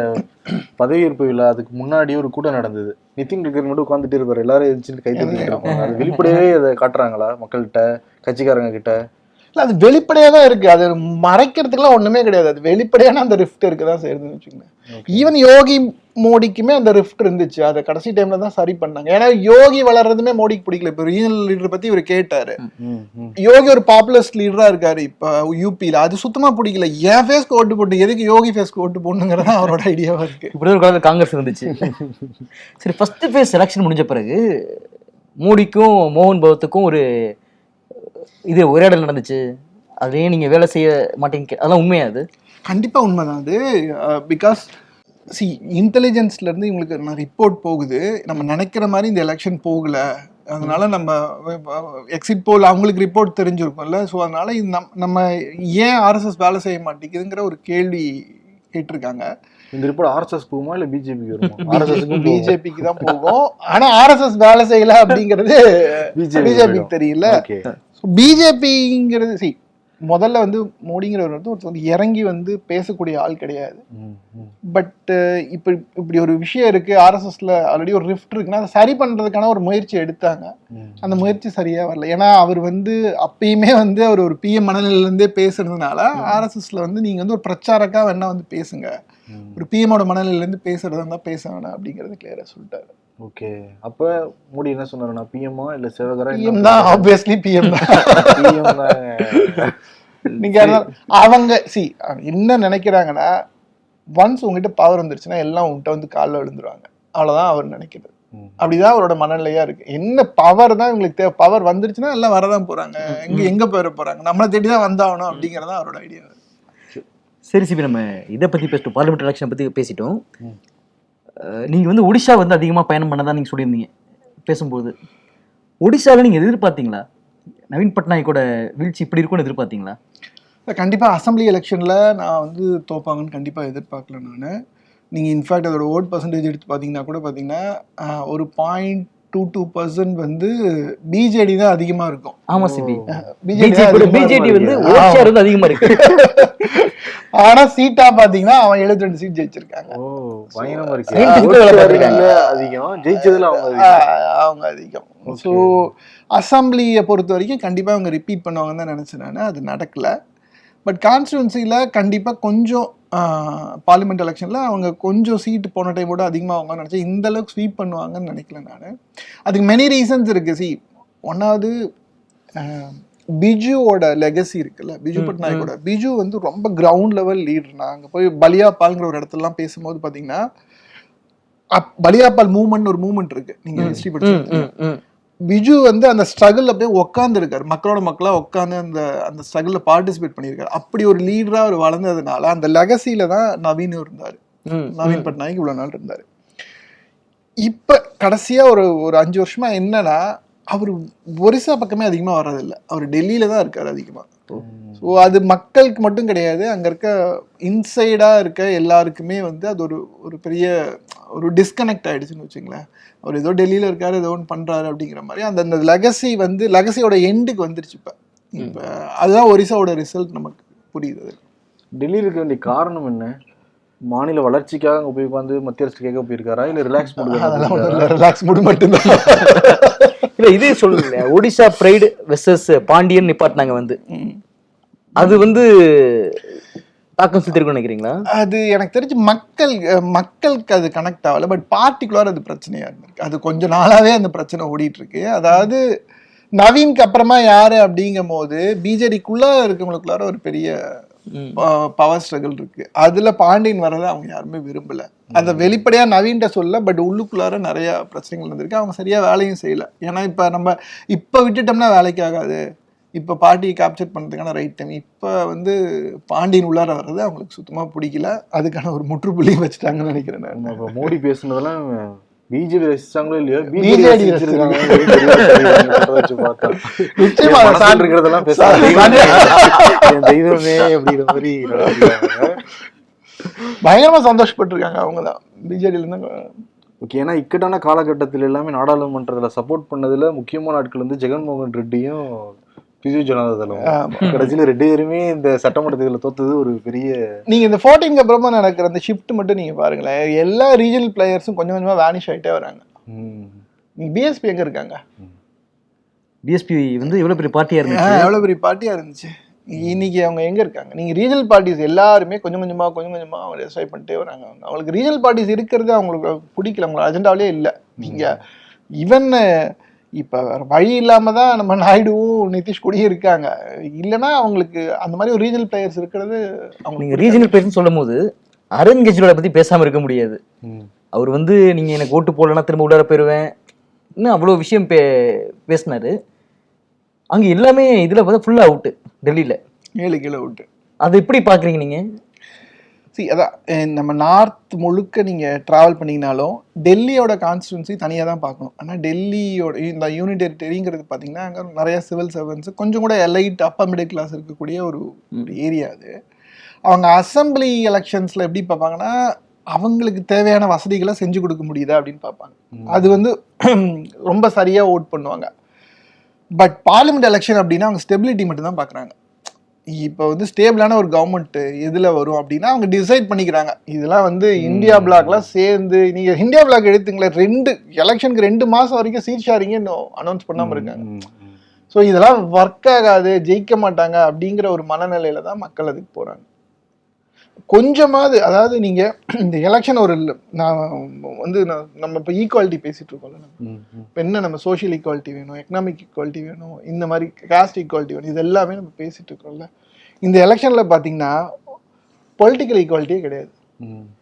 பதவியேற்பு விழா அதுக்கு முன்னாடி ஒரு கூட்டம் நடந்தது. நிதின் கட்கரி மட்டும் உட்காந்துட்டு இருப்பாரு, எல்லாரும் எதிர்த்து கை தட்டிட்டு இருப்பாங்க. அது வெளிப்படையாவே அதை காட்டுறாங்களா மக்கள்கிட்ட, கட்சிக்காரங்க கிட்ட? இல்ல, அது வெளிப்படையா தான் இருக்கு. அது மறைக்கிறதுக்குலாம் ஒண்ணுமே கிடையாது. அது வெளிப்படையான அந்த ரிஃப்ட் இருக்குதான் செய்யுதுன்னு வச்சுக்கோங்க. ஈவன் யோகி மோடிக்குமே அந்த ரிஃப்ட் இருந்துச்சு, அதை கடைசி டைம்ல தான் சரி பண்ணாங்க. ஏன்னா யோகி வளர்றதுமே மோடிக்கு பிடிக்கல. இப்ப ரீஜனல் லீடர் பத்தி இவர் கேட்டாரு, யோகி ஒரு பாப்புலர் லீடரா இருக்காரு இப்ப யூபியில, அது சுத்தமா பிடிக்கல. என் ஃபேஸ்க்கு ஓட்டு போட்டு எதுக்கு யோகி ஃபேஸ்க்கு ஓட்டு போடணுங்கிறதா அவரோட ஐடியாவா இருக்கு. இப்படி ஒரு காலத்துல காங்கிரஸ் இருந்துச்சு. சரி, ஃபர்ஸ்ட் ஃபேஸ் எலெக்ஷன் முடிஞ்ச பிறகு மோடிக்கும் மோகன் பகவத்துக்கும் ஒரு உரையாடல் நடந்துச்சு. அதுலயே நீங்க வேலை செய்ய மாட்டீங்க, அதெல்லாம் உண்மையா? அது கண்டிப்பா உண்மைதான். அது பிகாஸ் இன்டெலிஜென்ஸ்ல இருந்து இவங்களுக்கு ரிப்போர்ட் போகுது, நம்ம நினைக்கிற மாதிரி இந்த எலெக்ஷன் போகல, அதனால நம்ம எக்ஸிட் போல் அவங்களுக்கு ரிப்போர்ட் தெரிஞ்சிருக்கும்ல. ஸோ அதனால நம்ம ஏன் ஆர்எஸ்எஸ் வேலை செய்ய மாட்டேங்குதுங்கிற ஒரு கேள்வி கேட்டிருக்காங்க. இந்த ரிப்போர்ட் ஆர்எஸ்எஸ் போகுமா இல்ல பிஜேபிக்கு வருமா? பிஜேபிக்கு தான் போகும். ஆனா ஆர்எஸ்எஸ் வேலை செய்யல அப்படிங்கிறது பிஜேபிக்கு தெரியல. பிஜேபிங்கிறது முதல்ல வந்து மோடிங்கிறவர் வந்து ஒருத்தர் இறங்கி வந்து பேசக்கூடிய ஆள் கிடையாது. பட் இப்படி ஒரு விஷயம் இருக்கு, ஆர்எஸ்எஸ்ல ஆல்ரெடி ஒரு ரிஃப்ட் இருக்குன்னா அதை சரி பண்றதுக்கான ஒரு முயற்சி எடுத்தாங்க. அந்த முயற்சி சரியா வரல. ஏன்னா அவர் வந்து அப்பயுமே வந்து அவர் ஒரு பிஎம் மனநிலையில இருந்தே பேசுறதுனால ஆர்எஸ்எஸ்ல வந்து நீங்க வந்து ஒரு பிரச்சாரக்கா வேணா வந்து பேசுங்க, ஒரு பிஎம்மோட மனநிலையில இருந்து பேசுறதா இருந்தா பேச வேணாம் அப்படிங்கறது கிளியரா சொல்லிட்டாரு. ஓகே, அப்ப மோடி என்ன சொன்னாருன்னா பிஎம்மா இல்ல சேவகரா? பிஎம் தான், ஆப்வியஸ்லி பிஎம் தான். பிஎம் தான். நீங்க அவங்க என்ன நினைக்கிறாங்கன்னா, ஒன்ஸ் உங்ககிட்ட பவர் வந்துருச்சுன்னா எல்லாம் உங்ககிட்ட வந்து காலில் விழுந்துருவாங்க, அவ்வளவுதான் அவர் நினைக்கிறது. அப்படிதான் அவரோட மனநிலையா இருக்கு. என்ன பவர் தான் இவங்களுக்கு தேவை, பவர் வந்துருச்சுன்னா எல்லாம் வரதான் போறாங்க, எங்க போயிட போறாங்க, நம்மளை தேடிதான் வந்தாகணும் அப்படிங்கறதா அவரோட ஐடியா. சரி சிபி, நம்ம இதை பத்தி பேசிட்டோம், பார்லிமெண்ட் எலெக்ஷன் பத்தி பேசிட்டோம். நீங்க வந்து ஒடிஷா வந்து அதிகமா பயணம் பண்ணதான் நீங்க சொல்லியிருந்தீங்க பேசும்போது. ஒடிஷால நீங்க எதிர்பார்த்தீங்களா நவீன் பட்நாயக்கோட வீழ்ச்சி இப்படி இருக்கும்னு எதிர்பார்த்தீங்களா? கண்டிப்பா அசம்பிளி எலெக்ஷன்ல நான் வந்து தோப்பாங்கன்னு கண்டிப்பா எதிர்பார்க்கல நான். நீங்க இன்ஃபேக்ட் அதோட ஓட் பர்சன்டேஜ் எடுத்து பாத்தீங்கன்னா கூட பாத்தீங்கன்னா ஒரு 0.22% வந்து பிஜேடி தான் அதிகமா இருக்கும். ஆமா சிபி, பிஜேடி வந்து ஓட் ஷேர் வந்து அதிகமா இருக்கு. ஆனா சீட்டா பாத்தீங்கன்னா அவன் 72 சீட் ஜெயிச்சிருக்காங்க. அவங்க அதிகம். ஸோ அசம்பிளியை பொறுத்த வரைக்கும் கண்டிப்பா அவங்க ரிப்பீட் பண்ணுவாங்கன்னு தான் நினைச்சேன் நான். அது நடக்கல. பட் கான்ஸ்டிடுவன்சில கண்டிப்பா கொஞ்சம் பார்லிமெண்ட் எலெக்ஷன்ல அவங்க கொஞ்சம் சீட்டு போன டைமோட அதிகமாக அவங்க நினைச்சேன். இந்த அளவுக்கு ஸ்வீப் பண்ணுவாங்கன்னு நினைக்கல நான். அதுக்கு மெனி ரீசன்ஸ் இருக்கு. ஒன்னாவது பிஜுவோட லெகசி இருக்குல்ல, பிஜு பட்நாயக்கோட. பிஜு வந்து ரொம்ப கிரவுண்ட் லெவல் லீடர். நாங்க போய் பலியாபால்ங்கிற ஒரு இடத்துலலாம் பேசும்போது பாத்தீங்கன்னா பலியாபால் மூவ்மெண்ட் ஒரு மூவ்மெண்ட் இருக்கு, நீங்க ஹிஸ்டரி படிச்சு. பிஜு வந்து அந்த ஸ்ட்ரகிள் அப்படியே உட்கார்ந்து இருக்காரு, மக்களோட மக்களா உட்காந்து அந்த ஸ்ட்ரகிள்ல பார்ட்டிசிபேட் பண்ணியிருக்காரு. அப்படி ஒரு லீடரா அவர் வளர்ந்ததுனால அந்த லெகசியில தான் நவீன் இருந்தாரு, நவீன் பட்நாயக் இவ்வளவு நாள் இருந்தாரு. இப்ப கடைசியா ஒரு 5 வருஷமா என்னன்னா, அவர் ஒரிசா பக்கமே அதிகமா வர்றதில்லை, அவர் டெல்லியில தான் இருக்காரு அதிகமா. ஸோ அது மக்களுக்கு மட்டும் கிடையாது, அங்க இருக்க இன்சைடா இருக்க எல்லாருக்குமே வந்து அது ஒரு பெரிய ஒரு டிஸ்கனெக்ட் ஆயிடுச்சுன்னு வச்சுங்களேன். அவர் ஏதோ டெல்லியில இருக்காரு, ஏதோ ஒன்று பண்றாரு அப்படிங்கிற மாதிரி அந்த லெகசி வந்து லெகசியோட எண்டுக்கு வந்துருச்சு. இப்ப அதுதான் ஒரிசாவோட ரிசல்ட் நமக்கு புரியுது. டெல்லியில் இருக்க வேண்டிய காரணம் என்ன? மாநில வளர்ச்சிக்காக அங்க போய் உட்காந்து மத்திய அரசு கேட்க போயிருக்காரா இல்ல ரிலாக்ஸ் மூடு? ரிலாக்ஸ் மூடு மட்டும்தான். இல்ல இதே சொல்லுங்க, ஒடிசா பிரைடு வெர்சஸ் பாண்டியன் நிப்பாட்டினாங்க வந்து, அது வந்து தாக்கம் செலுத்திருக்கும்னு நினைக்கிறீங்களா? அது எனக்கு தெரிஞ்சு மக்களுக்கு அது கனெக்ட் ஆகல. பட் பார்ட்டிகுலர் அது பிரச்சனையா இருந்திருக்கு. அது கொஞ்ச நாளாவே அந்த பிரச்சனை ஓடிட்டு இருக்கு. அதாவது நவீனுக்கு அப்புறமா யாரு அப்படிங்கும் போது பிஜேடிக்குள்ள இருக்கவங்களுக்குள்ளார ஒரு பெரிய பவர் ஸ்ட்ரகிள் இருக்கு. அதுல பாண்டியன் வரதை அவங்க யாருமே விரும்பல. அதை வெளிப்படையா நவீன்ட்ட சொல்ல, பட் உள்ளுக்குள்ளார நிறைய பிரச்சனைகள் இருந்திருக்கு. அவங்க சரியா வேலையும் செய்யல. ஏன்னா நம்ம இப்ப விட்டுட்டோம்னா வேலைக்கு ஆகாது, இப்ப பார்ட்டியை கேப்சர் பண்றதுக்கான ரைட் டைம். இப்ப வந்து பாண்டியன் உள்ளார வர்றது அவங்களுக்கு சுத்தமா பிடிக்கல. அதுக்கான ஒரு முற்றுப்புள்ளி வச்சுட்டாங்கன்னு நினைக்கிறேன். மோடி பேசுனதெல்லாம் பிஜேபி ரசிச்சாங்களோ இல்லையோ, பயங்கரமா சந்தோஷப்பட்டிருக்காங்க அவங்கதான் பிஜேடியில இருந்து. ஓகே, ஏன்னா இக்கட்டான காலகட்டத்தில் எல்லாமே நாடாளுமன்றத்துல சப்போர்ட் பண்ணதுல முக்கியமான ஆட்கள் வந்து ஜெகன்மோகன் ரெட்டியும் பிஜு ஜனதா தளம். கடைசியில 2 பேருமே இந்த சட்டமன்ற தேர்தலில் தோத்தது ஒரு பெரிய. நீங்க இந்த voting அப்புறமா நடக்கிற அந்த ஷிஃப்ட் மட்டும் நீங்க பாருங்களேன், எல்லா ரீஜனல் பிளேயர்ஸும் கொஞ்சம் கொஞ்சமா வேனிஷ் ஆயிட்டே வராங்க. நீங்க பிஎஸ்பி எங்க இருக்காங்க? பிஎஸ்பி வந்து எவ்வளவு பெரிய பார்ட்டியா இருந்துச்சு, இன்னைக்கு அவங்க எங்க இருக்காங்க? நீங்க ரீஜனல் பார்ட்டிஸ் எல்லாருமே கொஞ்சம் கொஞ்சமா அவங்க டிசைட் பண்ணிட்டே வராங்க. அவங்களுக்கு ரீஜனல் பார்ட்டிஸ் இருக்கிறது அவங்களுக்கு பிடிக்கல, அவங்களோட அஜெண்டாவிலே இல்லை. நீங்க ஈவன் இப்ப வழி இல்லாம தான் நம்ம நாயுடுவும் நிதிஷ் கூடயும் இருக்காங்க. இல்லைன்னா அவங்களுக்கு அந்த மாதிரி ஒரு ரீஜனல் பிளேயர்ஸ் இருக்கிறது. நீங்க ரீஜனல் பிளேயர்ஸ் சொல்லும் போது அரவிந்த் கெஜ்ரிவாலை பத்தி பேசாம இருக்க முடியாது. அவர் வந்து நீங்க எனக்கு ஓட்டு போடலன்னா திரும்ப உள்ளார போயிருவேன் இன்னும் அவ்வளவு விஷயம் பேசினாரு. அங்க எல்லாமே இதுல பார்த்தா ஃபுல்லா அவுட்டு, டெல்லியில 7 கிலோ அவுட்டு. அது எப்படி பாக்குறீங்க நீங்க? அதான் நம்ம நார்த் முழுக்க நீங்கள் ட்ராவல் பண்ணிங்கனாலும் டெல்லியோட கான்ஸ்டிடுவன்சி தனியாக தான் பார்க்கணும். ஆனால் டெல்லியோட இந்த யூனியன் டெரிட்டரிங்கிறது பார்த்தீங்கன்னா அங்கே நிறைய சிவில் சர்வன்ஸ் கொஞ்சம் கூட எலைட் அப்பர் மிடில் கிளாஸ் இருக்கக்கூடிய ஒரு ஏரியா அது. அவங்க அசம்பிளி எலெக்ஷன்ஸில் எப்படி பார்ப்பாங்கன்னா அவங்களுக்கு தேவையான வசதிகளை செஞ்சு கொடுக்க முடியுதா அப்படின்னு பார்ப்பாங்க. அது வந்து ரொம்ப சரியாக ஓட் பண்ணுவாங்க. பட் பார்லிமெண்ட் எலெக்ஷன் அப்படின்னா அவங்க ஸ்டெபிலிட்டி மட்டும் தான் பார்க்குறாங்க. இப்போ வந்து ஸ்டேபிளான ஒரு கவர்மெண்ட் எதில் வரும் அப்படின்னா அவங்க டிசைட் பண்ணிக்கிறாங்க. இதெல்லாம் வந்து இந்தியா பிளாக்லாம் சேர்ந்து நீங்கள் இந்தியா பிளாக் எடுத்துங்களேன், எலெக்ஷனுக்கு 2 மாதம் வரைக்கும் சீட் ஷேரிங்க இன்னும் அனௌன்ஸ் பண்ணாமல் இருக்காங்க. ஸோ இதெல்லாம் ஒர்க் ஆகாது, ஜெயிக்க மாட்டாங்க அப்படிங்கிற ஒரு மனநிலையில தான் மக்கள் அதுக்கு போகிறாங்க. கொஞ்சமாவது அதாவது நீங்கள் இந்த எலெக்ஷன் ஒரு நான் நம்ம இப்போ ஈக்குவாலிட்டி பேசிகிட்டு இருக்கோம்ல, இப்போ என்ன நம்ம சோஷியல் ஈக்குவாலிட்டி வேணும், எக்கனாமிக் ஈக்குவாலிட்டி வேணும், இந்த மாதிரி காஸ்ட் ஈக்குவாலிட்டி வேணும், இது எல்லாமே நம்ம பேசிகிட்டு இருக்கோம்ல. இந்த எலெக்ஷனில் பார்த்தீங்கன்னா பொலிட்டிக்கல் ஈக்குவாலிட்டியே கிடையாது.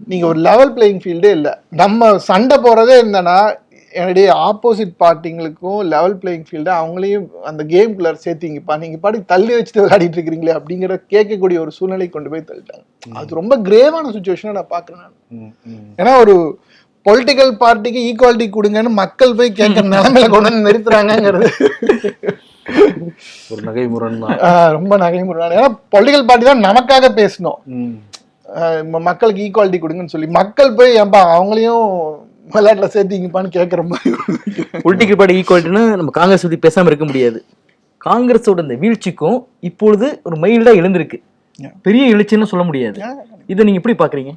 நீங்கள் ஒரு லெவல் பிளேயிங் ஃபீல்டே இல்லை. நம்ம சண்டை போகிறதே இருந்தேன்னா என்னுடைய ஆப்போசிட் பார்ட்டிங்களுக்கும் லெவல் பிளேயிங் ஃபீல்டை அவங்களையும் அந்த கேம்குள்ள சேர்த்திங்கப்பா, நீங்கள் பாடி தள்ளி வச்சுட்டு விளையாடிட்டு இருக்கிறீங்களே அப்படிங்கிற கேட்கக்கூடிய ஒரு சூழ்நிலை கொண்டு போய் தள்ளிட்டாங்க. அது ரொம்ப கிரேவான சுச்சுவேஷனை நான் பார்க்குறேன் நான். ஏன்னா ஒரு பொலிட்டிக்கல் பார்ட்டிக்கு ஈக்குவாலிட்டி கொடுங்கன்னு மக்கள் போய் கேட்குற நிலைமையில கொண்டு வந்து நிறுத்துறாங்கிறது ஒரு நகைமுரண் தான், ரொம்ப நகைமுரண். ஏன்னா பொலிட்டிக்கல் பார்ட்டி தான் நமக்காக பேசணும், மக்களுக்கு ஈக்குவாலிட்டி கொடுங்கன்னு சொல்லி மக்கள் போய் ஏன்பா அவங்களையும் விளையாட்டுல சேர்த்திங்கப்பான்னு கேட்குற மாதிரி. பொலிட்டிக்கல் பார்ட்டி ஈக்குவாலிட்டினா நம்ம காங்கிரஸ் பற்றி பேசாமல் இருக்க முடியாது. காங்கிரஸோட இந்த வீழ்ச்சிக்கும் இப்பொழுது ஒரு மைல்டா எழுந்திருக்கு, பெரிய எழுச்சின்னு சொல்ல முடியாது. இதை நீங்க எப்படி பாக்குறீங்க?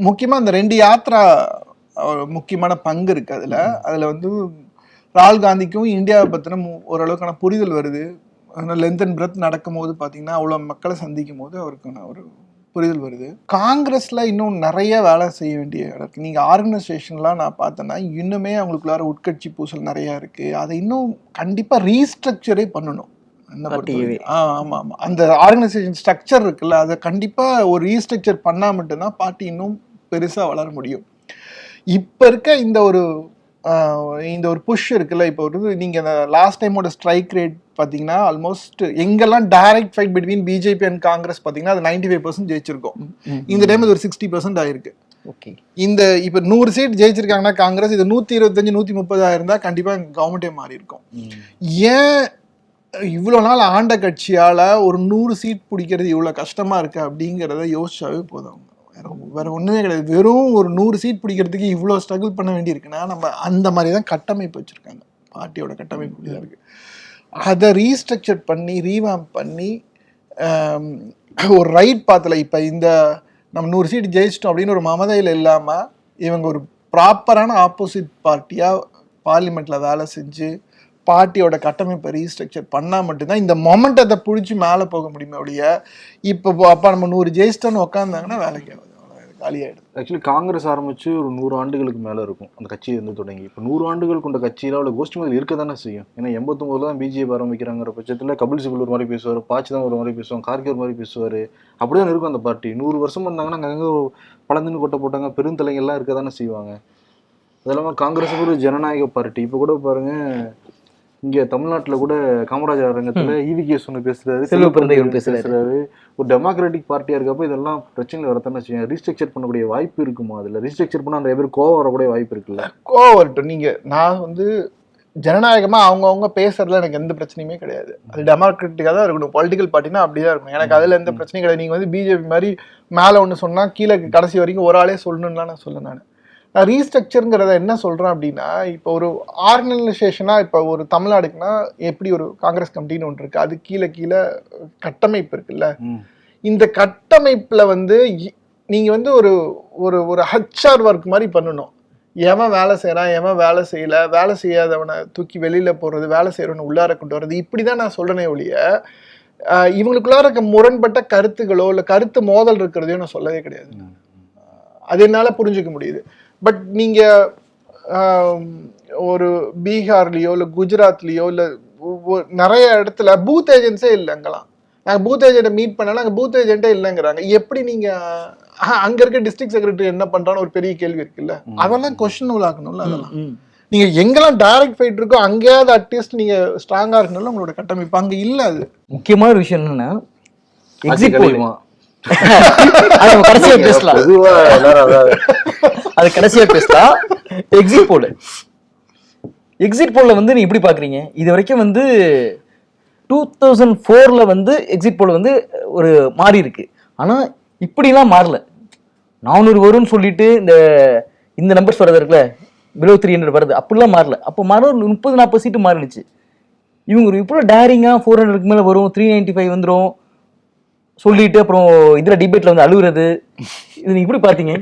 முக்கியமா இந்த 2 யாத்ரா முக்கியமான பங்கு இருக்கு அதுல வந்து ராகுல் காந்திக்கும் இந்தியாவை பத்தின ஓரளவுக்கான புரிதல் வருது. லென்த் அண்ட் பிரெத் நடக்கும் போது பாத்தீங்கன்னா அவ்வளவு மக்களை சந்திக்கும் போது அவருக்கான ஒரு புரிதல் வருது. காங்கிரஸ்ல இன்னும் நிறைய வேலை செய்ய வேண்டிய இருக்கு. நீங்க ஆர்கனைசேஷன்லாம் நான் பார்த்தேன்னா இன்னுமே அவங்களுக்குள்ளார உட்கட்சி பூசல் நிறைய இருக்கு. அதை இன்னும் கண்டிப்பா ரீஸ்ட்ரக்சரே பண்ணணும். ஆமா ஆமா, அந்த ஆர்கனைசேஷன் ஸ்ட்ரக்சர் இருக்குல்ல, அதை கண்டிப்பா ஒரு ரீஸ்ட்ரக்சர் பண்ணா மட்டும்தான் பார்ட்டி இன்னும் பெருசா வளர முடியும். இப்ப இருக்க இந்த ஒரு புஷ் இருக்குல்ல, இப்போ ஒரு நீங்க லாஸ்ட் டைமோட ஸ்ட்ரைக் ரேட் பாத்தீங்கன்னா ஆல்மோஸ்ட் எங்கெல்லாம் direct fight between BJP and Congress பாத்தீங்கன்னா அது 95% ஜெயிச்சிருக்கும். இந்த டைம் அது ஒரு 60% ஆயிருக்கு. இந்த இப்ப 100 சீட் ஜெயிச்சிருக்காங்கன்னா காங்கிரஸ், இது 125 130 ஆயிருந்தா கண்டிப்பா கவர்மெண்டே மாறி இருக்கும். ஏன் இவ்வளவு நாள் ஆண்ட கட்சியால ஒரு 100 சீட் பிடிக்கிறது இவ்வளவு கஷ்டமா இருக்கு அப்படிங்கிறத யோசிச்சாவே போதும். வேற ஒண்ணுமே கிடையாது. வெறும் ஒரு 100 சீட் பிடிக்கிறதுக்கு இவ்வளவு ஸ்ட்ரகிள் பண்ண வேண்டி இருக்குன்னா நம்ம அந்த மாதிரிதான் கட்டமைப்பு வச்சிருக்காங்க. பார்ட்டியோட கட்டமைப்பு இப்படிதான் இருக்கு. அதை ரீஸ்ட்ரக்சர் பண்ணி ரீவாம்ப் பண்ணி ஒரு ரைட் பாத்துல இப்ப இந்த நம்ம 100 சீட் ஜெயிச்சிட்டோம் அப்படின்னு ஒரு மமதையில் இல்லாம இவங்க ஒரு ப்ராப்பரான ஆப்போசிட் பார்ட்டியா பார்லிமெண்ட்ல வேலை செஞ்சு பார்ட்டியோட கட்டமைப்பை ரீஸ்ட்ரக்சர் பண்ணா மட்டும்தான் இந்த மொமெண்டத்தை பிடிச்சி மேலே போக முடியுமே ஒழிய இப்போ அப்பா நம்ம 100 ஜெயிச்சிட்டோன்னு உட்காந்தாங்கன்னா வேலைக்கு ஆகுது, காலியாயிடுது. ஆக்சுவலி காங்கிரஸ் ஆரம்பிச்சு ஒரு 100 ஆண்டுகளுக்கு மேலே இருக்கும் அந்த கட்சி இருந்து தொடங்கி. இப்போ 100 ஆண்டுகள் கொண்ட கட்சியில் அவ்வளோ கோஷ்டி முதல் இருக்க தானே செய்யும். ஏன்னா 89 தான் பிஜேபி ஆரம்பிக்கிறாங்கிற பட்சத்தில் கபில் சிபல் ஒரு மாதிரி பேசுவார், பாச்சி தான் ஒரு மாதிரி பேசுவாங்க, கார்கே ஒரு மாதிரி பேசுவார். அப்படிதான் இருக்கும் அந்த பார்ட்டி. 100 வருஷம் வந்தாங்கன்னா அங்கங்கே பழந்துன்னு கொட்டை போட்டாங்க, பெருந்தலைங்கள்லாம் இருக்க தானே செய்வாங்க. அது இல்லாமல் காங்கிரஸ் ஒரு ஜனநாயக பார்ட்டி. இப்போ கூட பாருங்க, இங்க தமிழ்நாட்டுல கூட காமராஜர் அரங்கத்துல EVKS ஒன்று பேசுறாரு, செல்வப்பிரந்தைகள் பேசுறாரு. ஒரு டெமோக்ராட்டிக் பார்ட்டியா இருக்கப்போ இதெல்லாம் பிரச்சனை வரத்தானே செய்யும். ரீஸ்ட்ரக்சர் பண்ணக்கூடிய வாய்ப்பு இருக்குமா? அதுல ரீஸ்ட்ரக்சர் பண்ணா நிறைய பேர் கோவம் வரக்கூடிய வாய்ப்பு இருக்குல்ல? கோவம் வரட்டும். நீங்க நான் வந்து ஜனநாயகமா அவங்கவுங்க பேசுறதுல எனக்கு எந்த பிரச்சனையுமே கிடையாது. அது டெமோக்ராட்டிக்கா தான் இருக்கணும். பொலிட்டிக்கல் பார்ட்டினா அப்படிதான் இருக்கணும். எனக்கு அதுல எந்த பிரச்சனையும் கிடையாது. நீங்க வந்து பிஜேபி மாதிரி மேல ஒண்ணு சொன்னா கீழே கடைசி வரைக்கும் ஒரு ஆளே சொல்லணும்லாம் நான் சொல்ல. நான் ரீஸ்ட்ரக்சருங்கிறத என்ன சொல்கிறேன் அப்படின்னா, இப்போ ஒரு ஆர்கனைசேஷனாக இப்போ ஒரு தமிழ்நாடுக்குன்னா எப்படி ஒரு காங்கிரஸ் கமிட்டின்னு ஒன்று இருக்குது, அது கீழே கட்டமைப்பு இருக்குல்ல, இந்த கட்டமைப்பில் வந்து நீங்கள் வந்து ஒரு ஒரு ஒரு ஹச்ஆர் ஒர்க் மாதிரி பண்ணணும். எவன் வேலை செய்கிறான், எவன் வேலை செய்யலை, வேலை செய்யாதவனை தூக்கி வெளியில் போடுறது, வேலை செய்கிறவனை உள்ளார கொண்டு வர்றது, இப்படி தான் நான் சொல்கிறேனே ஒழிய இவங்களுக்குள்ளார இருக்க முரண்பட்ட கருத்துகளோ இல்லை கருத்து மோதல் இருக்கிறதையோ நான் சொல்லவே கிடையாது. அது என்னால் புரிஞ்சுக்க முடியுது. பட் நீங்கள் ஒரு பீகார்லேயோ இல்லை குஜராத்லேயோ இல்லை நிறைய இடத்துல பூத் ஏஜென்ட்ஸே இல்லை. அங்கெல்லாம் நாங்கள் பூத் ஏஜென்ட்டை மீட் பண்ணாலும் அங்கே பூத் ஏஜென்ட்டே இல்லைங்கிறாங்க. எப்படி நீங்கள் அங்கே இருக்க டிஸ்ட்ரிக்ட் செக்ரட்டரி என்ன பண்ணுறான்னு ஒரு பெரிய கேள்வி இருக்குல்ல, அதெல்லாம் கொஸ்டின் ஆக்கணும்ல. அதெல்லாம் நீங்கள் எங்கெல்லாம் டைரக்ட் ஃபைட் இருக்கோ அங்கேயாவது அட்லீஸ்ட் நீங்கள் ஸ்ட்ராங்காக இருக்கணும்ல. உங்களோட கட்டமைப்பு அங்கே இல்லை. அது முக்கியமான விஷயம் என்னன்னா அது நம்ம கடைசியா பேசலாம், பொதுவா எல்லாரும் அதான் அது கடைசியா பேசலாம். எக்ஸிட் போல்ல வந்து நீ எப்படி பாக்குறீங்க? இது வரைக்கும் வந்து 2004ல வந்து எக்ஸிட் போல் வந்து ஒரு மாறி இருக்கு. ஆனா இப்படிலாம் மாறல. 400 வரும்னு சொல்லிட்டு இந்த நம்பர்ஸ் வரது இருக்குல்ல, பிலோ 300 வருது, அப்படிலாம் மாறல. அப்போ மாற 30-40 சீட்டு மாறிடுச்சு. இவங்க இப்போ டேரிங்கா 400க்கு மேல வரும், 395 வந்துடும் சொல்லிட்டு அப்புறம் இதுல டிபேட்ல வந்து அழுகுறது. இது நீங்க எப்படி பாத்தீங்க?